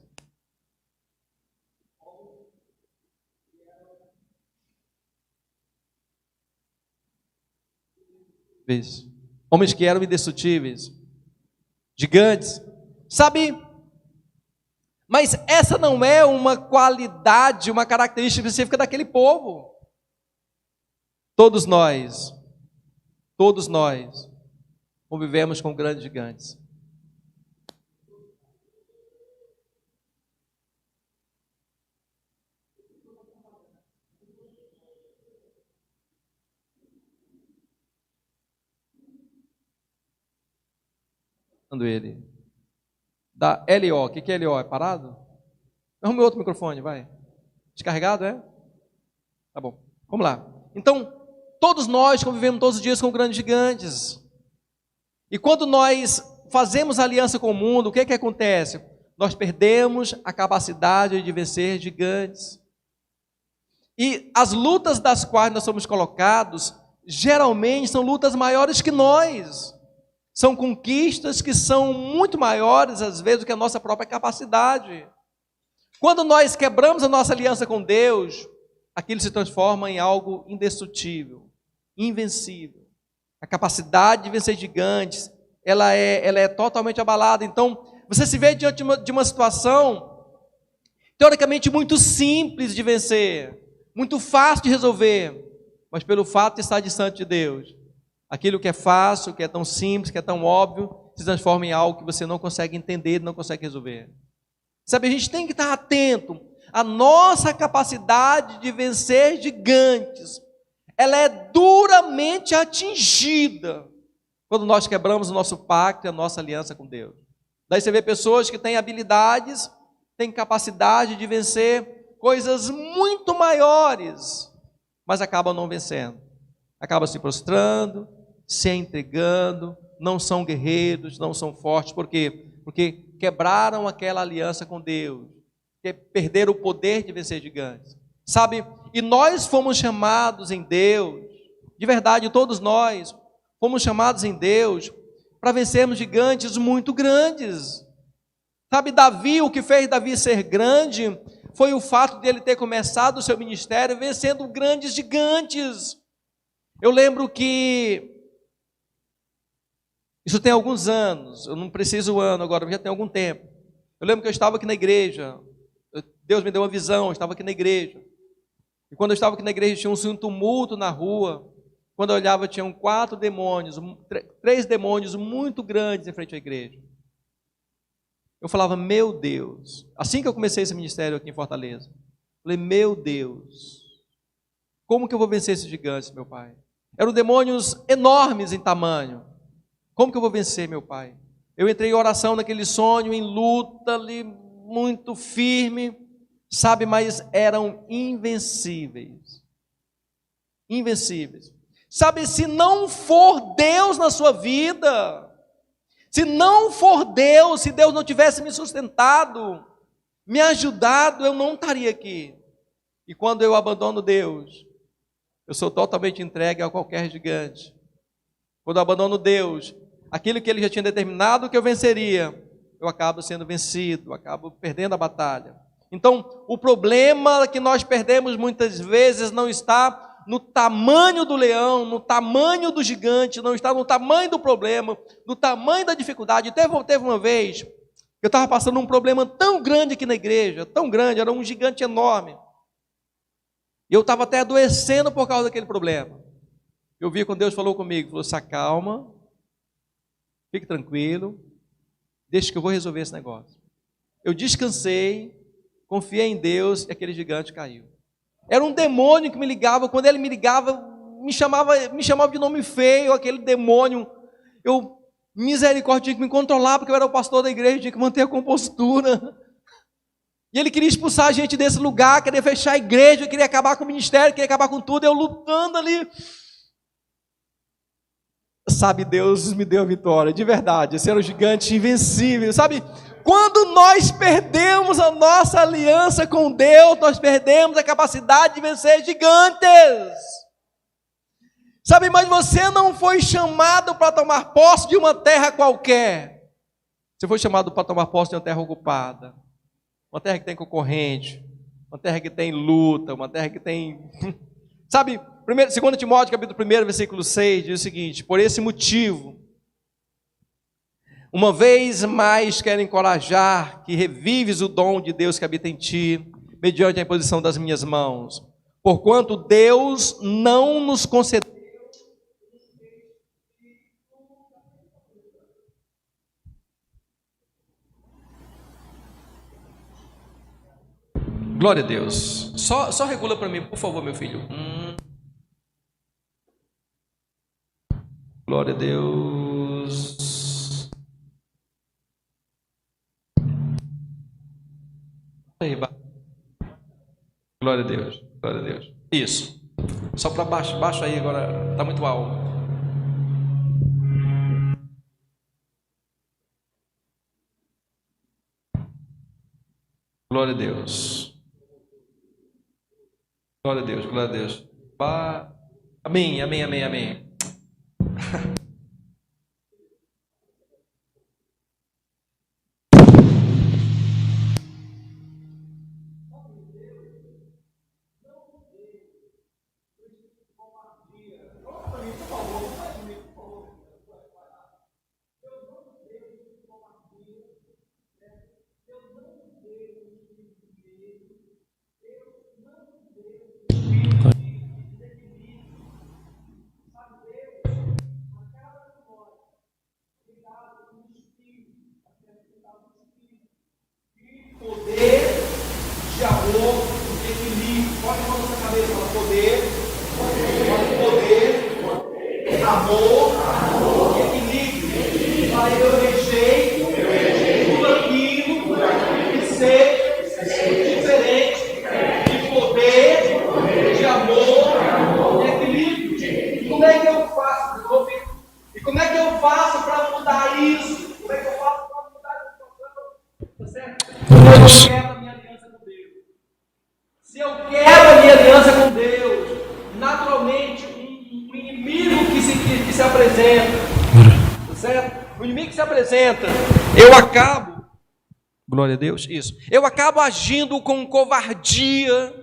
Homens que eram indestrutíveis, gigantes, sabe? Mas essa não é uma qualidade, uma característica específica daquele povo. Todos nós convivemos com grandes gigantes. Ele da LO, o que é LO? É parado? Arrume outro microfone, vai. Descarregado, é? Tá bom, vamos lá. Então, todos nós convivemos todos os dias com grandes gigantes. E quando nós fazemos aliança com o mundo, o que acontece? Nós perdemos a capacidade de vencer gigantes. E as lutas das quais nós somos colocados, geralmente são lutas maiores que nós. São conquistas que são muito maiores, às vezes, do que a nossa própria capacidade. Quando nós quebramos a nossa aliança com Deus, aquilo se transforma em algo indestrutível, invencível. A capacidade de vencer gigantes, ela é totalmente abalada. Então, você se vê diante de uma situação, teoricamente, muito simples de vencer, muito fácil de resolver, mas pelo fato de estar distante de Deus, aquilo que é fácil, que é tão simples, que é tão óbvio, se transforma em algo que você não consegue entender, não consegue resolver. Sabe, a gente tem que estar atento. A nossa capacidade de vencer gigantes, ela é duramente atingida quando nós quebramos o nosso pacto e a nossa aliança com Deus. Daí você vê pessoas que têm habilidades, têm capacidade de vencer coisas muito maiores, mas acabam não vencendo. Acabam se prostrando, se entregando, não são guerreiros, não são fortes. Por quê? Porque quebraram aquela aliança com Deus, que perderam o poder de vencer gigantes. Sabe? E nós fomos chamados em Deus, de verdade, todos nós fomos chamados em Deus para vencermos gigantes muito grandes. Sabe, Davi, o que fez Davi ser grande foi o fato de ele ter começado o seu ministério vencendo grandes gigantes. Eu lembro que isso tem alguns anos, eu não preciso o ano agora, já tem algum tempo. Eu lembro que eu estava aqui na igreja, Deus me deu uma visão, eu estava aqui na igreja. E quando eu estava aqui na igreja, tinha um tumulto na rua. Quando eu olhava, tinham 4 demônios, 3 demônios muito grandes em frente à igreja. Eu falava, meu Deus, assim que eu comecei esse ministério aqui em Fortaleza, eu falei, meu Deus, como que eu vou vencer esses gigantes, meu Pai? Eram demônios enormes em tamanho. Como que eu vou vencer, meu Pai? Eu entrei em oração naquele sonho, em luta ali, muito firme, sabe, mas eram invencíveis. Invencíveis. Sabe, se não for Deus na sua vida, se não for Deus, se Deus não tivesse me sustentado, me ajudado, eu não estaria aqui. E quando eu abandono Deus, eu sou totalmente entregue a qualquer gigante. Quando eu abandono Deus, aquilo que Ele já tinha determinado que eu venceria, eu acabo sendo vencido, acabo perdendo a batalha. Então, o problema que nós perdemos muitas vezes não está no tamanho do leão, no tamanho do gigante, não está no tamanho do problema, no tamanho da dificuldade. Teve uma vez, eu estava passando um problema tão grande aqui na igreja, tão grande, era um gigante enorme. E eu estava até adoecendo por causa daquele problema. Eu vi quando Deus falou comigo, falou, se acalma, fique tranquilo, deixa que eu vou resolver esse negócio. Eu descansei, confiei em Deus e aquele gigante caiu. Era um demônio que me ligava, quando ele me ligava, me chamava de nome feio, aquele demônio. Eu, misericórdia, tinha que me controlar, porque eu era o pastor da igreja, tinha que manter a compostura. E ele queria expulsar a gente desse lugar, queria fechar a igreja, queria acabar com o ministério, queria acabar com tudo. Eu lutando ali. Sabe, Deus me deu a vitória, de verdade. Esse era o gigante invencível, sabe? Quando nós perdemos a nossa aliança com Deus, nós perdemos a capacidade de vencer gigantes. Sabe, mas você não foi chamado para tomar posse de uma terra qualquer. Você foi chamado para tomar posse de uma terra ocupada. Uma terra que tem concorrente, uma terra que tem luta, uma terra que tem... Sabe, 2 Timóteo, capítulo 1, versículo 6, diz o seguinte: por esse motivo, uma vez mais quero encorajar que revives o dom de Deus que habita em ti, mediante a imposição das minhas mãos. Porquanto Deus não nos concedeu. Glória a Deus. Só regula para mim, por favor, meu filho. Glória a Deus. Glória a Deus. Glória a Deus. Isso. Só para baixo. Baixo aí agora. Está muito alto. Glória a Deus. Glória a Deus, glória a Deus. Amém, amém, amém, amém. Se eu quero a minha aliança com Deus, naturalmente um inimigo que se apresenta, tá certo? O inimigo que se apresenta, eu acabo, glória a Deus, isso, eu acabo agindo com covardia,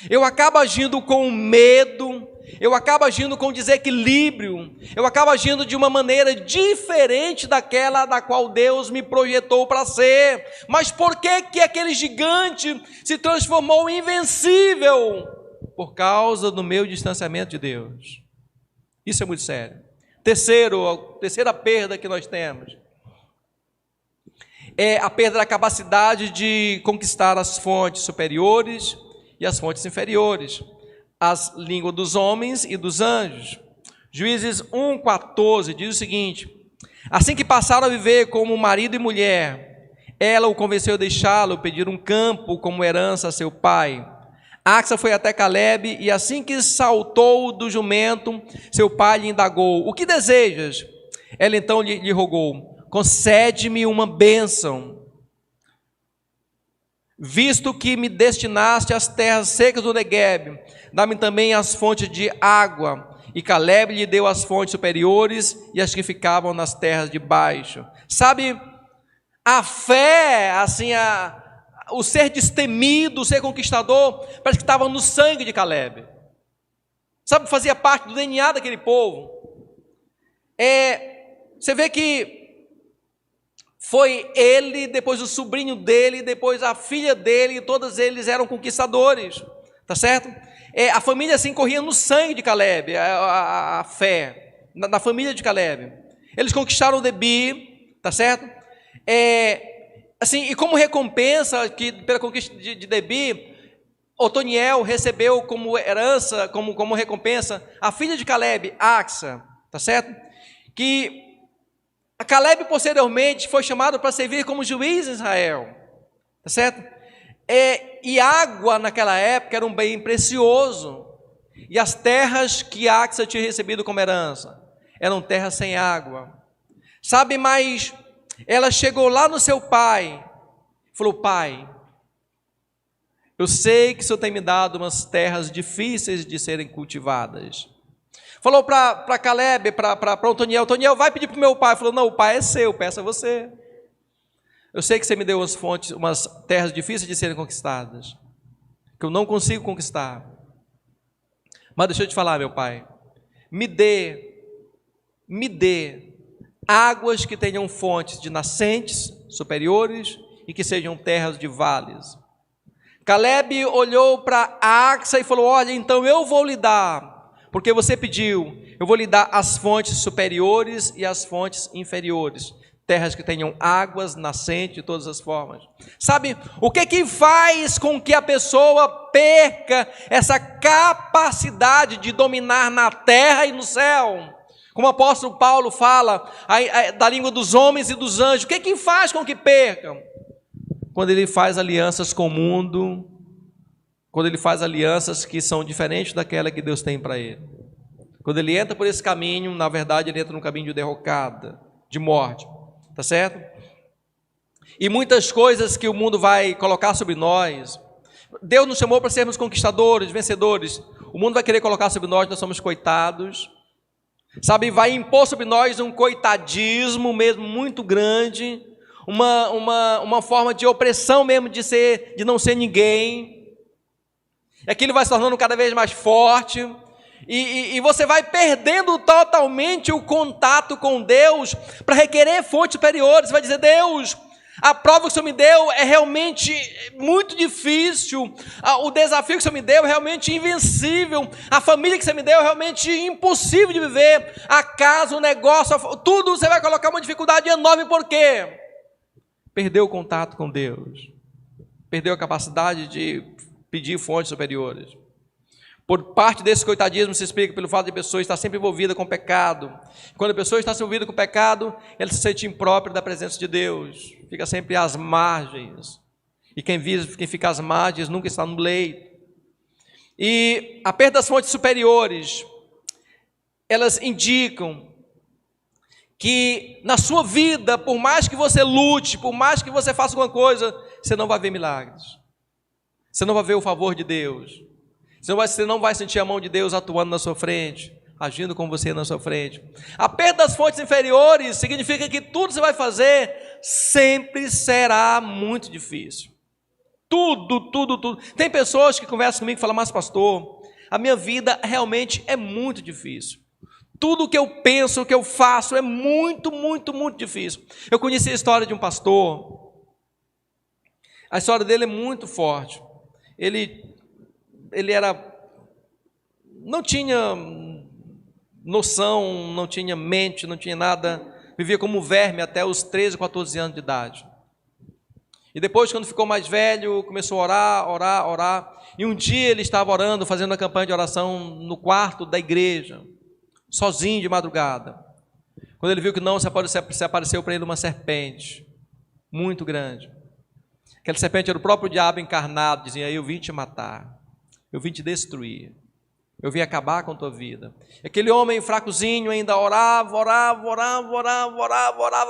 eu acabo agindo com medo, eu acabo agindo com desequilíbrio, eu acabo agindo de uma maneira diferente daquela da qual Deus me projetou para ser. Mas por que aquele gigante se transformou em invencível? Por causa do meu distanciamento de Deus. Isso é muito sério. Terceira perda que nós temos é a perda da capacidade de conquistar as fontes superiores e as fontes inferiores, as línguas dos homens e dos anjos. Juízes 1,14 diz o seguinte: assim que passaram a viver como marido e mulher, ela o convenceu a deixá-lo, pedir um campo como herança a seu pai. Axa foi até Calebe, e assim que saltou do jumento, seu pai lhe indagou: o que desejas? Ela então lhe rogou: concede-me uma bênção, visto que me destinaste às terras secas do Neguebe, dá-me também as fontes de água. E Calebe lhe deu as fontes superiores e as que ficavam nas terras de baixo. Sabe, a fé, assim, o ser destemido, o ser conquistador, parece que estava no sangue de Calebe. Sabe, fazia parte do DNA daquele povo. Você vê que foi ele, depois o sobrinho dele, depois a filha dele, e todos eles eram conquistadores, tá certo? A família assim corria no sangue de Calebe, a fé, na família de Calebe. Eles conquistaram Debi, tá certo? Assim, e como recompensa pela conquista de Debi, Otoniel recebeu como herança, como recompensa, a filha de Calebe, Axa, tá certo? Que a Calebe posteriormente foi chamado para servir como juiz em Israel, tá certo? E água naquela época era um bem precioso. E as terras que Axa tinha recebido como herança eram terras sem água. Sabe, mas ela chegou lá no seu pai, falou: pai, eu sei que o Senhor tem me dado umas terras difíceis de serem cultivadas. Falou para Caleb, para Otoniel: Otoniel, vai pedir para o meu pai. Falou: não, o pai é seu, peça a você. Eu sei que você me deu umas terras difíceis de serem conquistadas, que eu não consigo conquistar. Mas deixa eu te falar, meu pai, me dê águas que tenham fontes de nascentes superiores e que sejam terras de vales. Caleb olhou para Axa e falou: olha, então eu vou lhe dar, porque você pediu, eu vou lhe dar as fontes superiores e as fontes inferiores, terras que tenham águas nascentes de todas as formas. Sabe, o que faz com que a pessoa perca essa capacidade de dominar na terra e no céu? Como o apóstolo Paulo fala da língua dos homens e dos anjos, o que faz com que percam? Quando ele faz alianças com o mundo, quando ele faz alianças que são diferentes daquela que Deus tem para ele. Quando ele entra por esse caminho, na verdade ele entra num caminho de derrocada, de morte. Tá certo? E muitas coisas que o mundo vai colocar sobre nós, Deus nos chamou para sermos conquistadores, vencedores. O mundo vai querer colocar sobre nós somos coitados, sabe? Vai impor sobre nós um coitadismo mesmo muito grande, uma forma de opressão mesmo, de não ser ninguém. Aquilo vai se tornando cada vez mais forte. E você vai perdendo totalmente o contato com Deus para requerer fontes superiores. Você vai dizer: Deus, a prova que o Senhor me deu é realmente muito difícil, o desafio que o Senhor me deu é realmente invencível, a família que o Senhor me deu é realmente impossível de viver, a casa, o negócio, tudo você vai colocar uma dificuldade enorme. Por quê? Perdeu o contato com Deus, perdeu a capacidade de pedir fontes superiores. Por parte desse coitadismo se explica pelo fato de a pessoa estar sempre envolvida com o pecado. Quando a pessoa está envolvida com o pecado, ela se sente imprópria da presença de Deus, fica sempre às margens. E quem fica às margens nunca está no leito. E a perda das fontes superiores, elas indicam que na sua vida, por mais que você lute, por mais que você faça alguma coisa, você não vai ver milagres. Você não vai ver o favor de Deus. Você não vai sentir a mão de Deus atuando na sua frente, agindo com você na sua frente. A perda das fontes inferiores significa que tudo que você vai fazer sempre será muito difícil. Tudo. Tem pessoas que conversam comigo e falam: mas pastor, a minha vida realmente é muito difícil. Tudo que eu penso, o que eu faço é muito difícil. Eu conheci a história de um pastor. A história dele é muito forte. Ele não tinha noção, não tinha mente, não tinha nada, vivia como verme até os 13, 14 anos de idade. E depois, quando ficou mais velho, começou a orar. E um dia ele estava orando, fazendo uma campanha de oração no quarto da igreja, sozinho de madrugada. Quando ele viu que não, se apareceu para ele uma serpente muito grande. Aquela serpente era o próprio diabo encarnado, dizia: eu vim te matar. Eu vim te destruir, eu vim acabar com a tua vida. Aquele homem fracozinho ainda orava,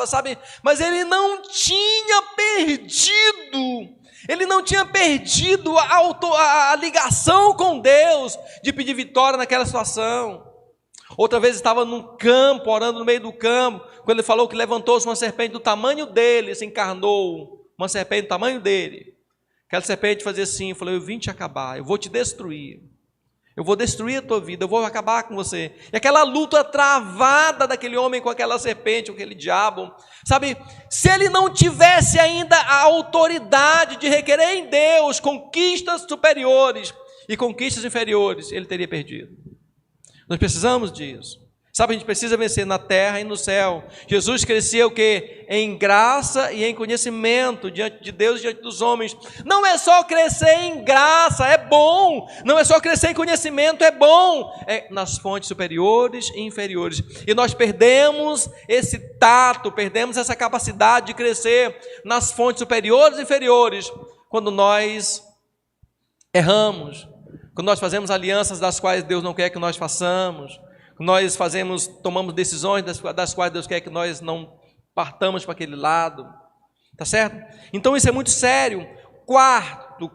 sabe? Mas ele não tinha perdido a ligação com Deus de pedir vitória naquela situação. Outra vez estava num campo, orando no meio do campo, quando ele falou que levantou-se uma serpente do tamanho dele, se encarnou uma serpente do tamanho dele. Aquela serpente fazia assim, falou: eu vim te acabar, eu vou te destruir, eu vou destruir a tua vida, eu vou acabar com você. E aquela luta travada daquele homem com aquela serpente, com aquele diabo, sabe, se ele não tivesse ainda a autoridade de requerer em Deus conquistas superiores e conquistas inferiores, ele teria perdido. Nós precisamos disso. Sabe, a gente precisa vencer na terra e no céu. Jesus crescia o quê? Em graça e em conhecimento diante de Deus e diante dos homens. Não é só crescer em graça, é bom. Não é só crescer em conhecimento, é bom. É nas fontes superiores e inferiores. E nós perdemos esse tato, perdemos essa capacidade de crescer nas fontes superiores e inferiores quando nós erramos, quando nós fazemos alianças das quais Deus não quer que nós façamos, quando nós tomamos decisões das quais Deus quer que nós não partamos para aquele lado, tá certo? Então isso é muito sério.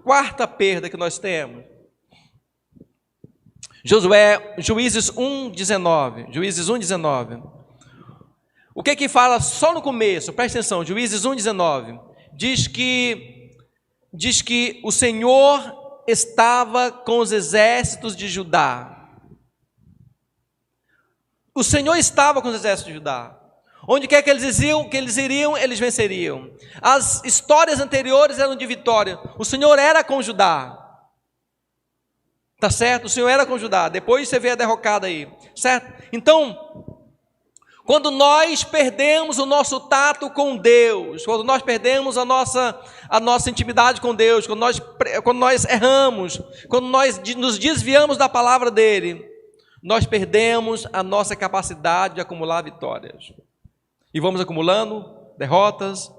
Quarta perda que nós temos. Juízes 1:19. O que fala só no começo? Presta atenção, Juízes 1:19. Diz que o Senhor estava com os exércitos de Judá. O Senhor estava com os exércitos de Judá. Onde quer que eles iriam, eles venceriam. As histórias anteriores eram de vitória. O Senhor era com Judá. Tá certo? O Senhor era com Judá. Depois você vê a derrocada aí. Certo? Então, quando nós perdemos o nosso tato com Deus, quando nós perdemos a nossa intimidade com Deus, quando nós erramos, quando nós nos desviamos da palavra dEle, nós perdemos a nossa capacidade de acumular vitórias. E vamos acumulando derrotas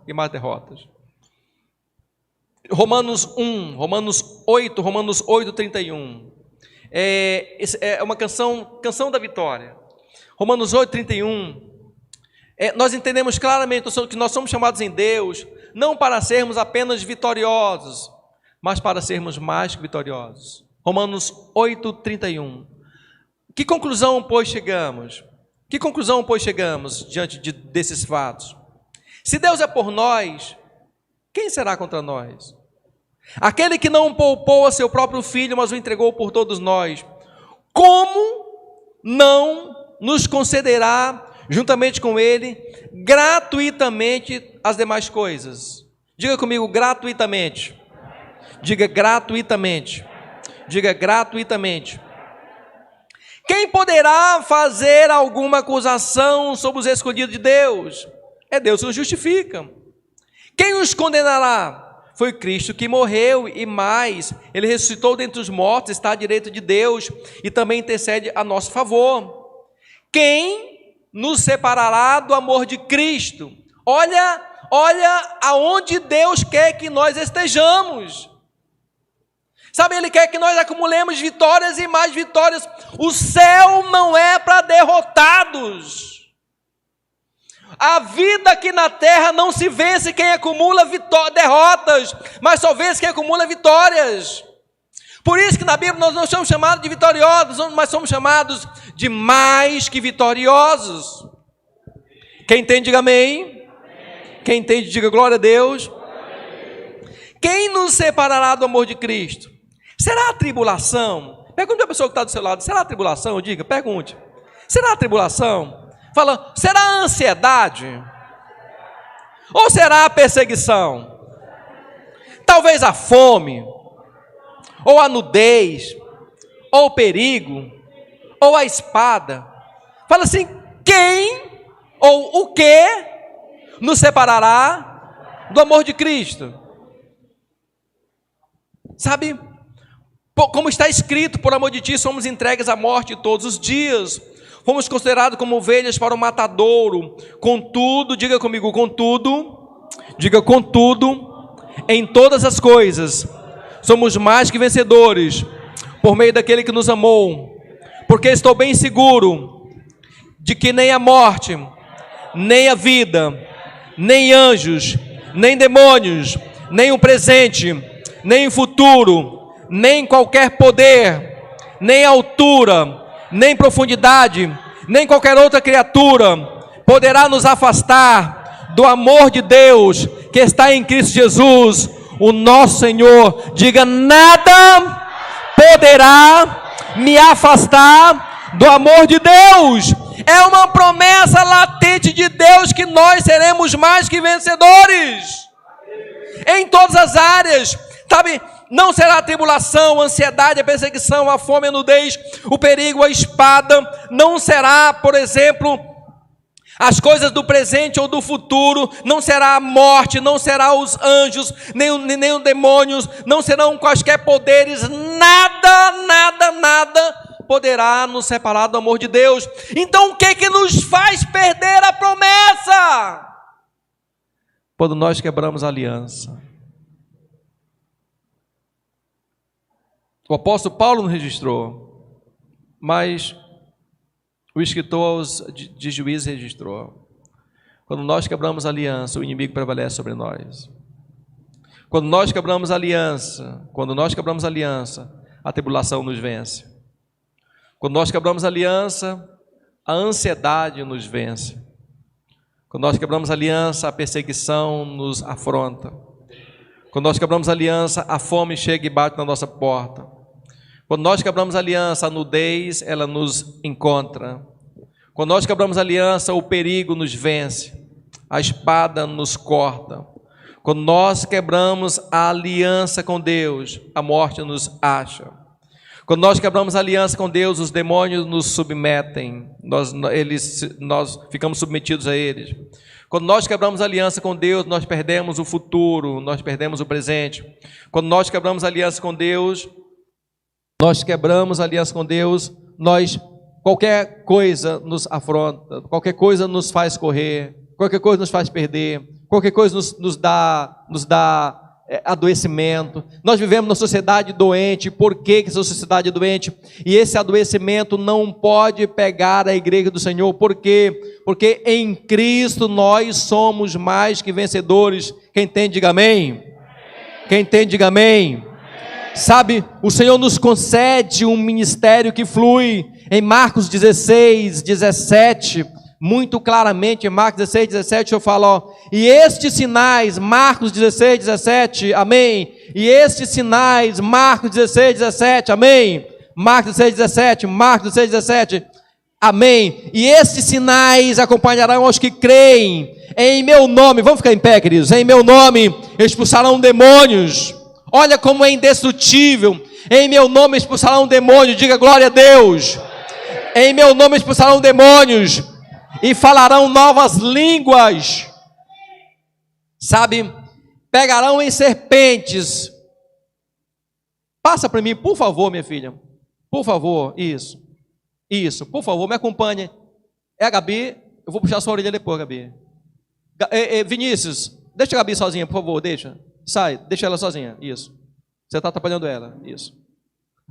e mais derrotas. Romanos 8:31. É uma canção da vitória. Romanos 8:31. Nós entendemos claramente que nós somos chamados em Deus, não para sermos apenas vitoriosos, mas para sermos mais que vitoriosos. Romanos 8:31. Que conclusão, pois, chegamos? Diante desses fatos? Se Deus é por nós, quem será contra nós? Aquele que não poupou a seu próprio filho, mas o entregou por todos nós, como não nos concederá, juntamente com ele, gratuitamente as demais coisas? Diga comigo, gratuitamente. Diga gratuitamente. Diga gratuitamente. Quem poderá fazer alguma acusação sobre os escolhidos de Deus? É Deus que os justifica. Quem os condenará? Foi Cristo que morreu e mais, Ele ressuscitou dentre os mortos, está à direita de Deus e também intercede a nosso favor. Quem nos separará do amor de Cristo? Olha aonde Deus quer que nós estejamos. Sabe, Ele quer que nós acumulemos vitórias e mais vitórias. O céu não é para derrotados. A vida aqui na terra não se vence quem acumula derrotas, mas só vence quem acumula vitórias. Por isso que na Bíblia nós não somos chamados de vitoriosos, mas somos chamados de mais que vitoriosos. Quem entende, diga amém. Quem entende, diga glória a Deus. Quem nos separará do amor de Cristo? Será a tribulação? Pergunte a pessoa que está do seu lado, será a tribulação? Diga, pergunte. Será a tribulação? Fala, será a ansiedade? Ou será a perseguição? Talvez a fome, ou a nudez, ou o perigo, ou a espada. Fala assim, quem ou o que nos separará do amor de Cristo? Sabe, como está escrito, por amor de ti somos entregues à morte todos os dias. Fomos considerados como ovelhas para o matadouro. Contudo, diga comigo, contudo, em todas as coisas, somos mais que vencedores, por meio daquele que nos amou. Porque estou bem seguro de que nem a morte, nem a vida, nem anjos, nem demônios, nem o presente, nem o futuro, nem qualquer poder, nem altura, nem profundidade, nem qualquer outra criatura poderá nos afastar do amor de Deus que está em Cristo Jesus, o nosso Senhor. Diga, nada poderá me afastar do amor de Deus. É uma promessa latente de Deus que nós seremos mais que vencedores em todas as áreas, sabe? Não será a tribulação, a ansiedade, a perseguição, a fome, a nudez, o perigo, a espada. Não será, por exemplo, as coisas do presente ou do futuro. Não será a morte, não será os anjos, nem os demônios. Não serão quaisquer poderes. Nada poderá nos separar do amor de Deus. Então o que nos faz perder a promessa? quando nós quebramos a aliança. O apóstolo Paulo não registrou, mas o escritor de Juízes registrou. Quando nós quebramos a aliança, o inimigo prevalece sobre nós. Quando nós quebramos a aliança, a tribulação nos vence. Quando nós quebramos a aliança, a ansiedade nos vence. Quando nós quebramos a aliança, a perseguição nos afronta. Quando nós quebramos a aliança, a fome chega e bate na nossa porta. Quando nós quebramos a aliança, a nudez, ela nos encontra. Quando nós quebramos a aliança, o perigo nos vence. A espada nos corta. Quando nós quebramos a aliança com Deus, a morte nos acha. Quando nós quebramos a aliança com Deus, os demônios nos submetem, nós ficamos submetidos a eles. Quando nós quebramos a aliança com Deus, nós perdemos o futuro, nós perdemos o presente. Quando nós quebramos a aliança com Deus, qualquer coisa nos afronta, qualquer coisa nos faz correr, qualquer coisa nos faz perder, qualquer coisa nos dá adoecimento. Nós vivemos numa sociedade doente. Por que essa sociedade é doente? E esse adoecimento não pode pegar a igreja do Senhor. Por quê? Porque em Cristo nós somos mais que vencedores. Quem tem, diga amém. Quem tem, diga amém. Sabe, o Senhor nos concede um ministério que flui. Em Marcos 16, 17, muito claramente, em Marcos 16, 17, eu falo, e estes sinais, Marcos 16, 17, amém, e estes sinais, Marcos 16, 17, amém, Marcos 16, 17, Marcos 16, 17, amém, e estes sinais acompanharão aos que creem, em meu nome, vamos ficar em pé, queridos, em meu nome expulsarão demônios, olha como é indestrutível, em meu nome expulsarão demônios, diga glória a Deus, em meu nome expulsarão demônios, e falarão novas línguas, sabe, pegarão em serpentes, passa para mim, por favor, minha filha, por favor, isso, por favor, me acompanhe, é a Gabi, eu vou puxar a sua orelha depois, Gabi, Vinícius, deixa a Gabi sozinha, por favor, deixa ela sozinha, isso, você está atrapalhando ela, isso,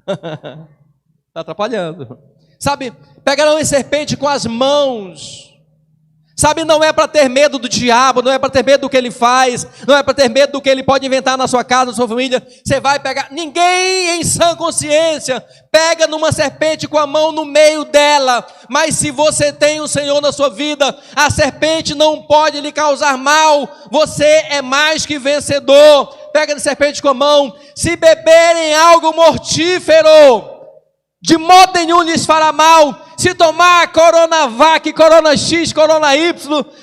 está atrapalhando, sabe, pegarão em serpente com as mãos, sabe, não é para ter medo do diabo, não é para ter medo do que ele faz, não é para ter medo do que ele pode inventar na sua casa, na sua família, você vai pegar, ninguém em sã consciência, pega numa serpente com a mão no meio dela, mas se você tem o Senhor na sua vida, a serpente não pode lhe causar mal, você é mais que vencedor, pega na serpente com a mão, se beberem algo mortífero, de modo nenhum lhes fará mal, se tomar Coronavac, Corona X, Corona Y,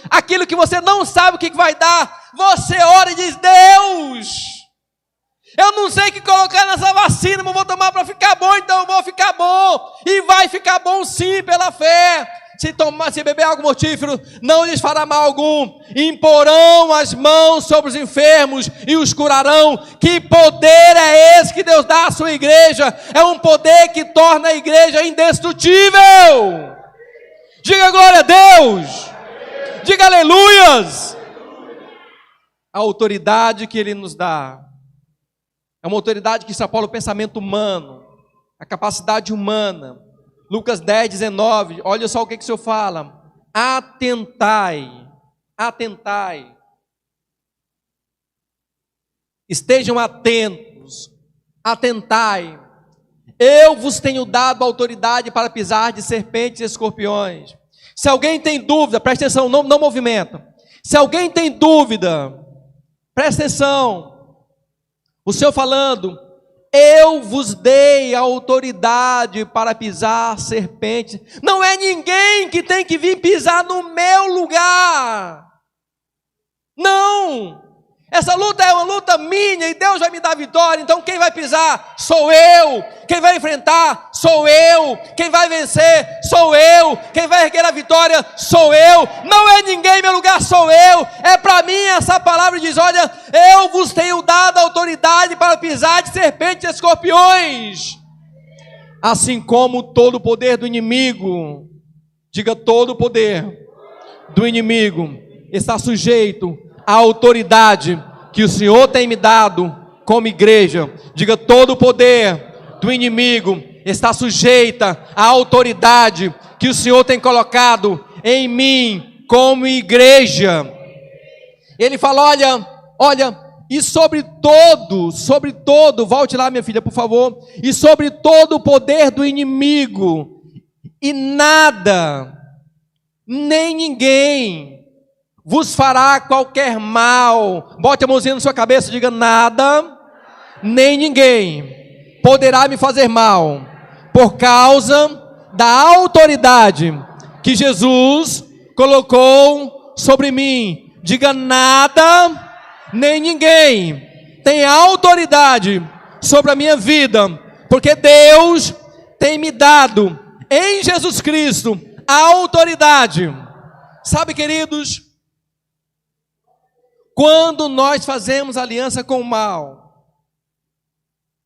aquilo que você não sabe o que vai dar, você ora e diz, Deus, eu não sei o que colocar nessa vacina, mas vou tomar para ficar bom, então eu vou ficar bom, e vai ficar bom sim pela fé, se beber algo mortífero, não lhes fará mal algum, imporão as mãos sobre os enfermos e os curarão. Que poder é esse que Deus dá à sua igreja? É um poder que torna a igreja indestrutível. Diga glória a Deus, diga aleluias. A autoridade que Ele nos dá é uma autoridade que extrapola o pensamento humano, a capacidade humana. Lucas 10, 19, olha só o que o Senhor fala, atentai, estejam atentos, atentai, eu vos tenho dado autoridade para pisar de serpentes e escorpiões. Se alguém tem dúvida, presta atenção, não movimenta, se alguém tem dúvida, presta atenção, o Senhor falando, eu vos dei autoridade para pisar serpentes. Não é ninguém que tem que vir pisar no meu lugar. Não. Essa luta é uma luta minha e Deus vai me dar vitória. Então quem vai pisar? Sou eu. Quem vai enfrentar? Sou eu. Quem vai vencer? Sou eu. Quem vai erguer a vitória? Sou eu. Não é ninguém, meu lugar sou eu. É para mim essa palavra diz, olha, eu vos tenho dado autoridade para pisar de serpentes e escorpiões. Assim como todo o poder do inimigo, diga todo o poder do inimigo, está sujeito a autoridade que o Senhor tem me dado como igreja. Diga: todo o poder do inimigo está sujeita à autoridade que o Senhor tem colocado em mim como igreja. Ele fala: olha, e sobre todo, volte lá, minha filha, por favor, e sobre todo o poder do inimigo, e nada, nem ninguém vos fará qualquer mal. Bote a mãozinha na sua cabeça e diga: nada, nem ninguém poderá me fazer mal, por causa da autoridade que Jesus colocou sobre mim. Diga: nada, nem ninguém tem autoridade sobre a minha vida, porque Deus tem me dado em Jesus Cristo a autoridade. Sabe, queridos, quando nós fazemos aliança com o mal,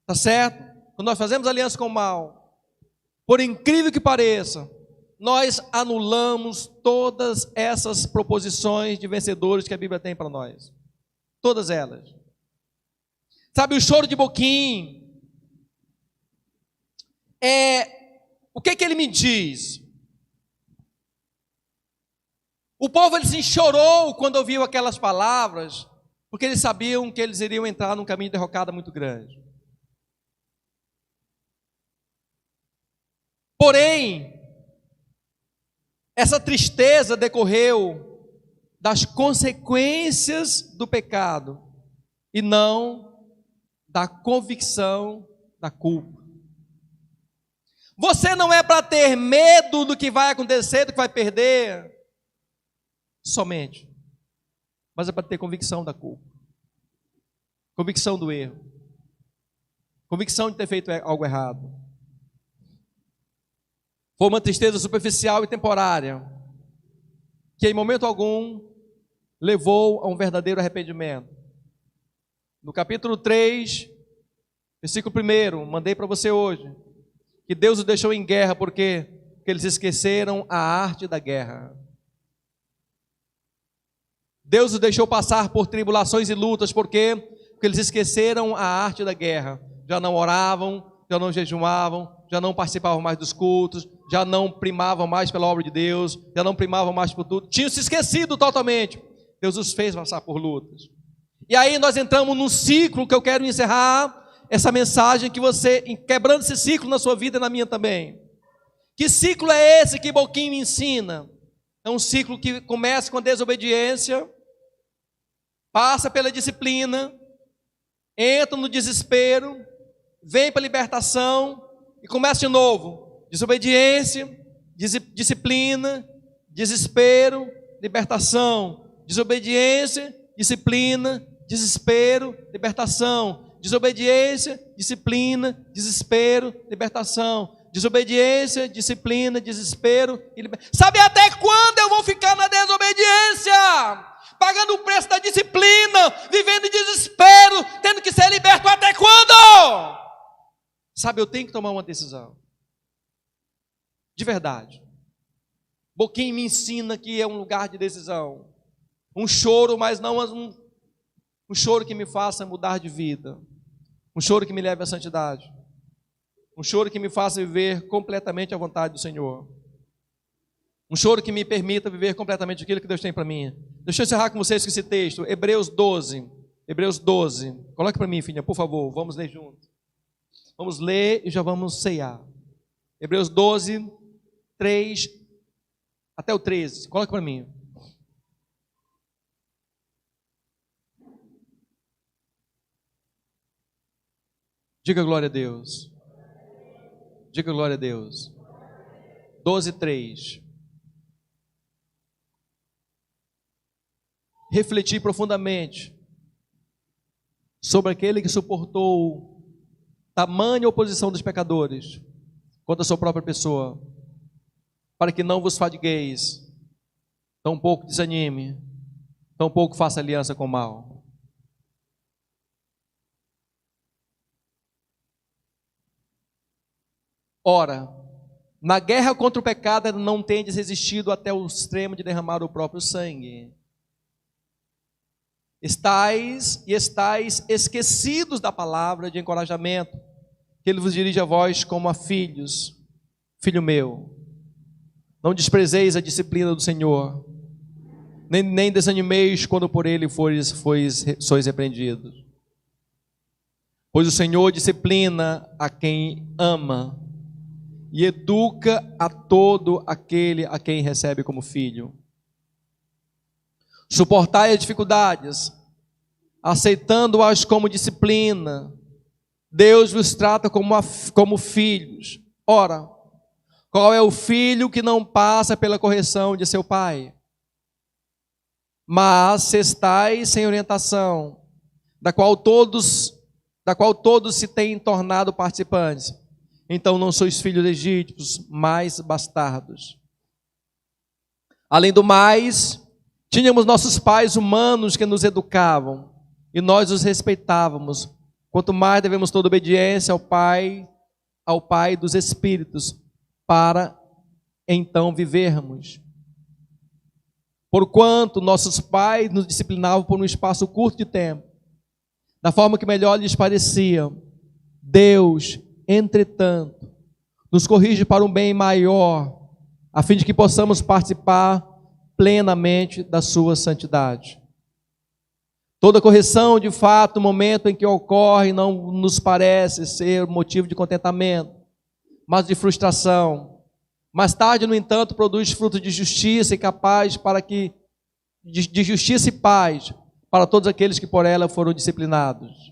tá certo? Quando nós fazemos aliança com o mal, por incrível que pareça, nós anulamos todas essas proposições de vencedores que a Bíblia tem para nós. Todas elas. Sabe, o choro de Boquim, o que ele me diz? O povo, ele se chorou quando ouviu aquelas palavras, porque eles sabiam que eles iriam entrar num caminho de derrocada muito grande. Porém, essa tristeza decorreu das consequências do pecado e não da convicção da culpa. Você não é para ter medo do que vai acontecer, do que vai perder, somente, mas é para ter convicção da culpa, convicção do erro, convicção de ter feito algo errado. Foi uma tristeza superficial e temporária, que em momento algum levou a um verdadeiro arrependimento. No capítulo 3, versículo 1, mandei para você hoje, que Deus os deixou em guerra porque eles esqueceram a arte da guerra. Deus os deixou passar por tribulações e lutas porque eles esqueceram a arte da guerra. Já não oravam, já não jejuavam, já não participavam mais dos cultos, já não primavam mais pela obra de Deus, já não primavam mais por tudo, tinham se esquecido totalmente. Deus os fez passar por lutas. E aí nós entramos num ciclo que eu quero encerrar essa mensagem, que você, quebrando esse ciclo na sua vida e na minha também. Que ciclo é esse que Boquim me ensina? É um ciclo que começa com a desobediência, passa pela disciplina, entra no desespero, vem para a libertação e começa de novo. Desobediência, disciplina, desespero, libertação. Desobediência, disciplina, desespero, libertação. Desobediência, disciplina, desespero, libertação. Desobediência, disciplina, desespero e libertação. Sabe até quando eu vou ficar na desobediência? Pagando o preço da disciplina, vivendo em desespero, tendo que ser liberto até quando? Sabe, eu tenho que tomar uma decisão. De verdade. Boquim me ensina que é um lugar de decisão. Um choro, mas não um choro que me faça mudar de vida. Um choro que me leve à santidade. Um choro que me faça viver completamente a vontade do Senhor. Um choro que me permita viver completamente aquilo que Deus tem para mim. Deixa eu encerrar com vocês com esse texto. Hebreus 12. Hebreus 12. Coloque para mim, filha, por favor. Vamos ler juntos. Vamos ler e já vamos ceiar. Hebreus 12, 3 até o 13. Coloque para mim. Diga glória a Deus. Diga glória a Deus. 12, 3. Refleti profundamente sobre aquele que suportou tamanha oposição dos pecadores contra a sua própria pessoa, para que não vos fadigueis, tampouco desanime, tampouco faça aliança com o mal. Ora, na guerra contra o pecado não tendes resistido até o extremo de derramar o próprio sangue. estáis esquecidos da palavra de encorajamento, que ele vos dirige a vós como a filhos. Filho meu, não desprezeis a disciplina do Senhor, nem desanimeis quando por ele sois repreendidos. Pois o Senhor disciplina a quem ama e educa a todo aquele a quem recebe como filho. Suportai as dificuldades, aceitando-as como disciplina. Deus vos trata como filhos. Ora, qual é o filho que não passa pela correção de seu pai? Mas se estáis sem orientação, da qual todos se têm tornado participantes, então não sois filhos legítimos, mas bastardos. Além do mais, tínhamos nossos pais humanos que nos educavam, e nós os respeitávamos. Quanto mais devemos toda obediência ao Pai dos Espíritos, para então vivermos. Porquanto nossos pais nos disciplinavam por um espaço curto de tempo, da forma que melhor lhes parecia. Deus, entretanto, nos corrige para um bem maior, a fim de que possamos participar plenamente da sua santidade. Toda correção, de fato, no momento em que ocorre, não nos parece ser motivo de contentamento, mas de frustração. Mais tarde, no entanto, produz frutos de justiça e capaz de justiça e paz para todos aqueles que por ela foram disciplinados.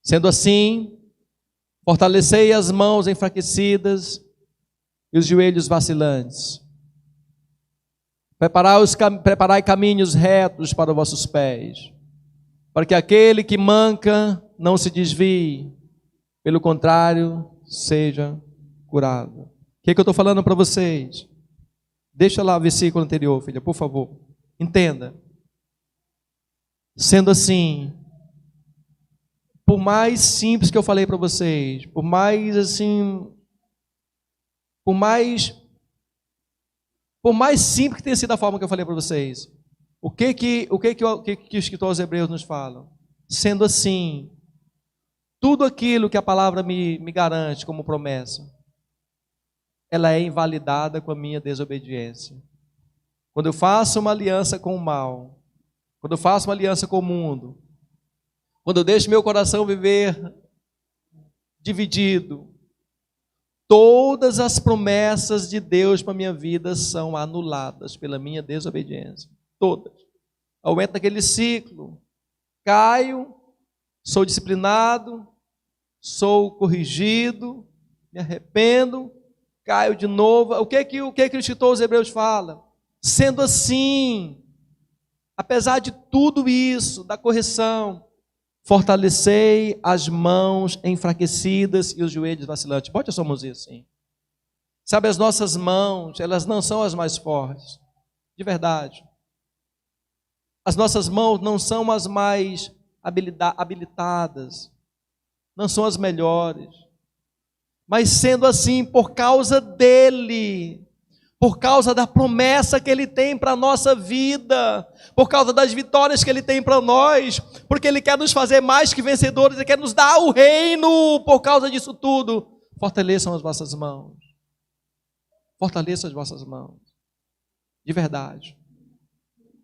Sendo assim, fortalecei as mãos enfraquecidas e os joelhos vacilantes. Preparai caminhos retos para os vossos pés, para que aquele que manca não se desvie, pelo contrário, seja curado. O que eu estou falando para vocês? Deixa lá o versículo anterior, filha, por favor. Entenda. Sendo assim, por mais simples que eu falei para vocês, por mais simples que tenha sido a forma que eu falei para vocês, o que o escritor aos Hebreus nos fala? Sendo assim, tudo aquilo que a palavra me garante como promessa, ela é invalidada com a minha desobediência. Quando eu faço uma aliança com o mal, quando eu faço uma aliança com o mundo, quando eu deixo meu coração viver dividido, todas as promessas de Deus para a minha vida são anuladas pela minha desobediência. Todas. Eu entro naquele ciclo, caio, sou disciplinado, sou corrigido, me arrependo, caio de novo. O que o escritor aos Hebreus fala? Sendo assim, apesar de tudo isso, da correção, fortalecei as mãos enfraquecidas e os joelhos vacilantes. Bote a sua mãozinha assim. Sabe, as nossas mãos, elas não são as mais fortes. De verdade. As nossas mãos não são as mais habilitadas. Não são as melhores. Mas sendo assim, por causa dele, por causa da promessa que Ele tem para a nossa vida, por causa das vitórias que Ele tem para nós, porque Ele quer nos fazer mais que vencedores, Ele quer nos dar o reino. Por causa disso tudo, fortaleçam as vossas mãos. Fortaleçam as vossas mãos. De verdade.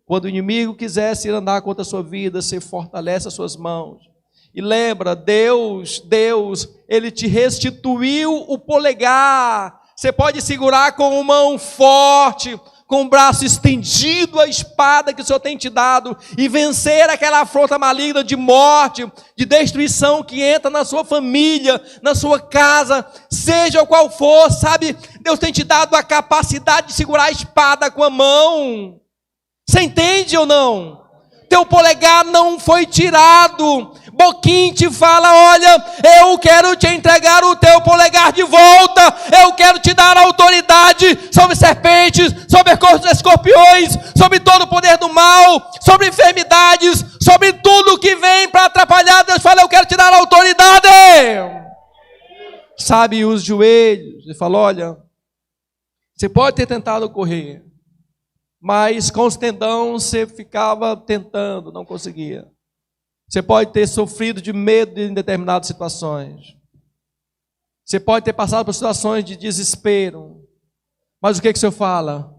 Quando o inimigo quisesse ir andar contra a sua vida, você fortalece as suas mãos. E lembra, Deus, Ele te restituiu o polegar. Você pode segurar com mão forte, com o braço estendido a espada que o Senhor tem te dado e vencer aquela afronta maligna de morte, de destruição que entra na sua família, na sua casa, seja qual for, sabe? Deus tem te dado a capacidade de segurar a espada com a mão. Você entende ou não? Teu polegar não foi tirado. Boquim te fala, olha, eu quero te entregar o teu polegar de volta, eu quero te dar autoridade sobre serpentes, sobre escorpiões, sobre todo o poder do mal, sobre enfermidades, sobre tudo que vem para atrapalhar. Deus fala, eu quero te dar autoridade. Sabe, os joelhos, ele fala, olha, você pode ter tentado correr, mas com os tendões você ficava tentando, não conseguia. Você pode ter sofrido de medo em determinadas situações. Você pode ter passado por situações de desespero. Mas o que o Senhor fala?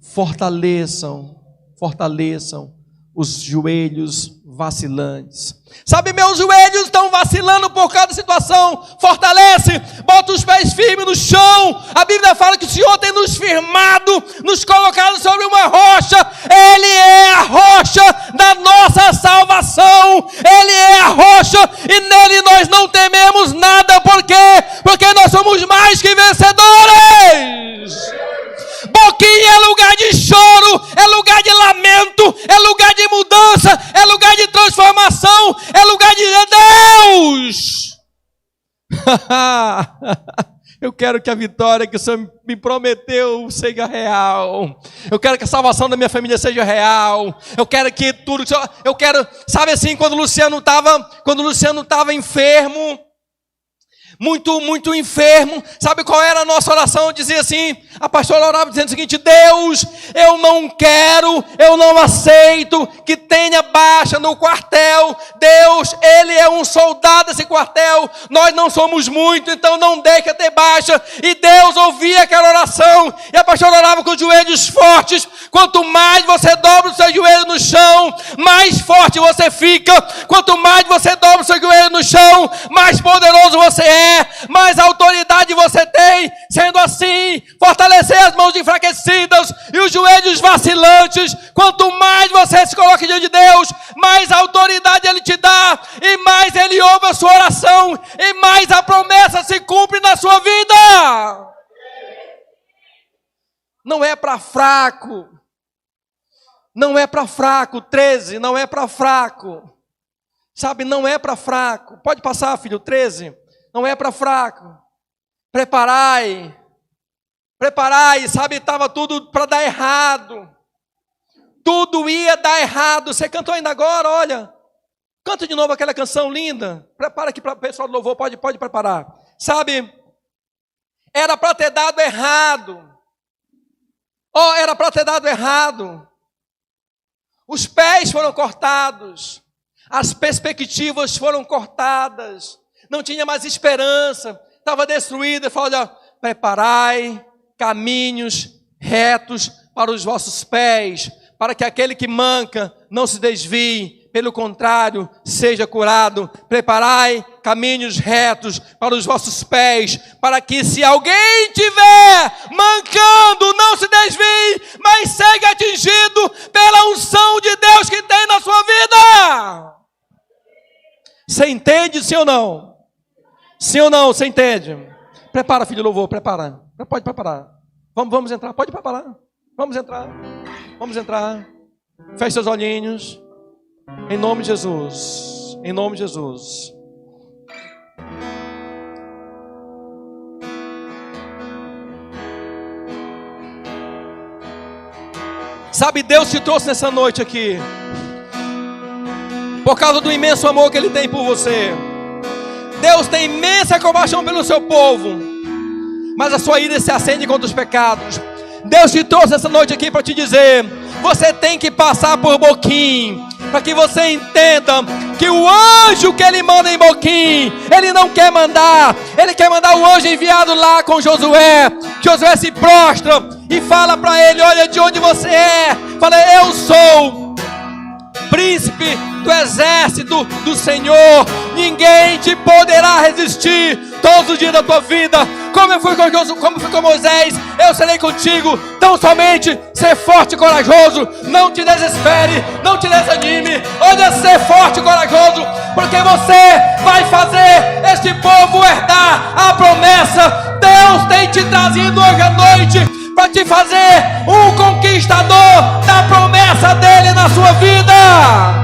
Fortaleçam os joelhos vacilantes. Sabe, meus joelhos estão vacilando por causa da situação. Fortalece, bota os pés firmes no chão. A Bíblia fala que o Senhor tem nos firmado, nos colocado sobre uma rocha. Ele é a rocha da nossa salvação. Ele é a rocha e nele nós não tememos nada. Por quê? Porque nós somos mais que vencedores. Boquinha é lugar de choro, é lugar de lamento, é lugar de mudança, é lugar de transformação, é lugar de Deus. Eu quero que a vitória que o Senhor me prometeu seja real. Eu quero que a salvação da minha família seja real. Eu quero que tudo, eu quero, sabe assim, quando o Luciano estava enfermo, muito enfermo, sabe qual era a nossa oração? Eu dizia assim, a pastora orava dizendo o seguinte: Deus, eu não aceito que tenha baixa no quartel. Deus, ele é um soldado desse quartel, nós não somos muito, então não deixa ter baixa. E Deus ouvia aquela oração, e a pastora orava com os joelhos fortes. Quanto mais você dobra o seu joelho no chão, mais forte você fica. Quanto mais você dobra o seu joelho no chão, mais poderoso você é, mais autoridade você tem. Sendo assim, fortalecer as mãos enfraquecidas e os joelhos vacilantes. Quanto mais você se coloca diante de Deus, mais autoridade Ele te dá, e mais Ele ouve a sua oração, e mais a promessa se cumpre na sua vida. Não é para fraco. Não é para fraco. 13, não é para fraco. Sabe, não é para fraco. Pode passar, filho, 13. Não é para fraco. Preparai, sabe, estava tudo para dar errado. Tudo ia dar errado. Você cantou ainda agora, olha. Canta de novo aquela canção linda. Prepara aqui para o pessoal do louvor, pode preparar. Sabe, era para ter dado errado. Era para ter dado errado. Os pés foram cortados. As perspectivas foram cortadas. Não tinha mais esperança, estava destruída. Ele falou: olha, preparai caminhos retos para os vossos pés, para que aquele que manca não se desvie, pelo contrário, seja curado. Preparai caminhos retos para os vossos pés, para que se alguém tiver mancando, não se desvie, mas seja atingido pela unção de Deus que tem na sua vida. Você entende, sim ou não? Sim ou não? Você entende? Prepara, filho, louvor, prepara. Pode preparar. Vamos entrar, pode preparar. Vamos entrar. Feche seus olhinhos. Em nome de Jesus. Em nome de Jesus. Sabe, Deus te trouxe nessa noite aqui por causa do imenso amor que Ele tem por você. Deus tem imensa compaixão pelo seu povo, mas a sua ira se acende contra os pecados. Deus te trouxe essa noite aqui para te dizer: você tem que passar por Boquim, para que você entenda que o anjo que Ele manda em Boquim, Ele não quer mandar, Ele quer mandar o anjo enviado lá com Josué. Josué se prostra e fala para ele: olha, de onde você é? Fala: eu sou príncipe do exército do Senhor. Ninguém te poderá resistir todos os dias da tua vida. Como eu fui com Moisés, eu serei contigo. Tão somente ser forte e corajoso. Não te desespere, não te desanime. Olha, ser forte e corajoso, porque você vai fazer este povo herdar a promessa. Deus tem te trazido hoje à noite para te fazer um conquistador da promessa dele na sua vida.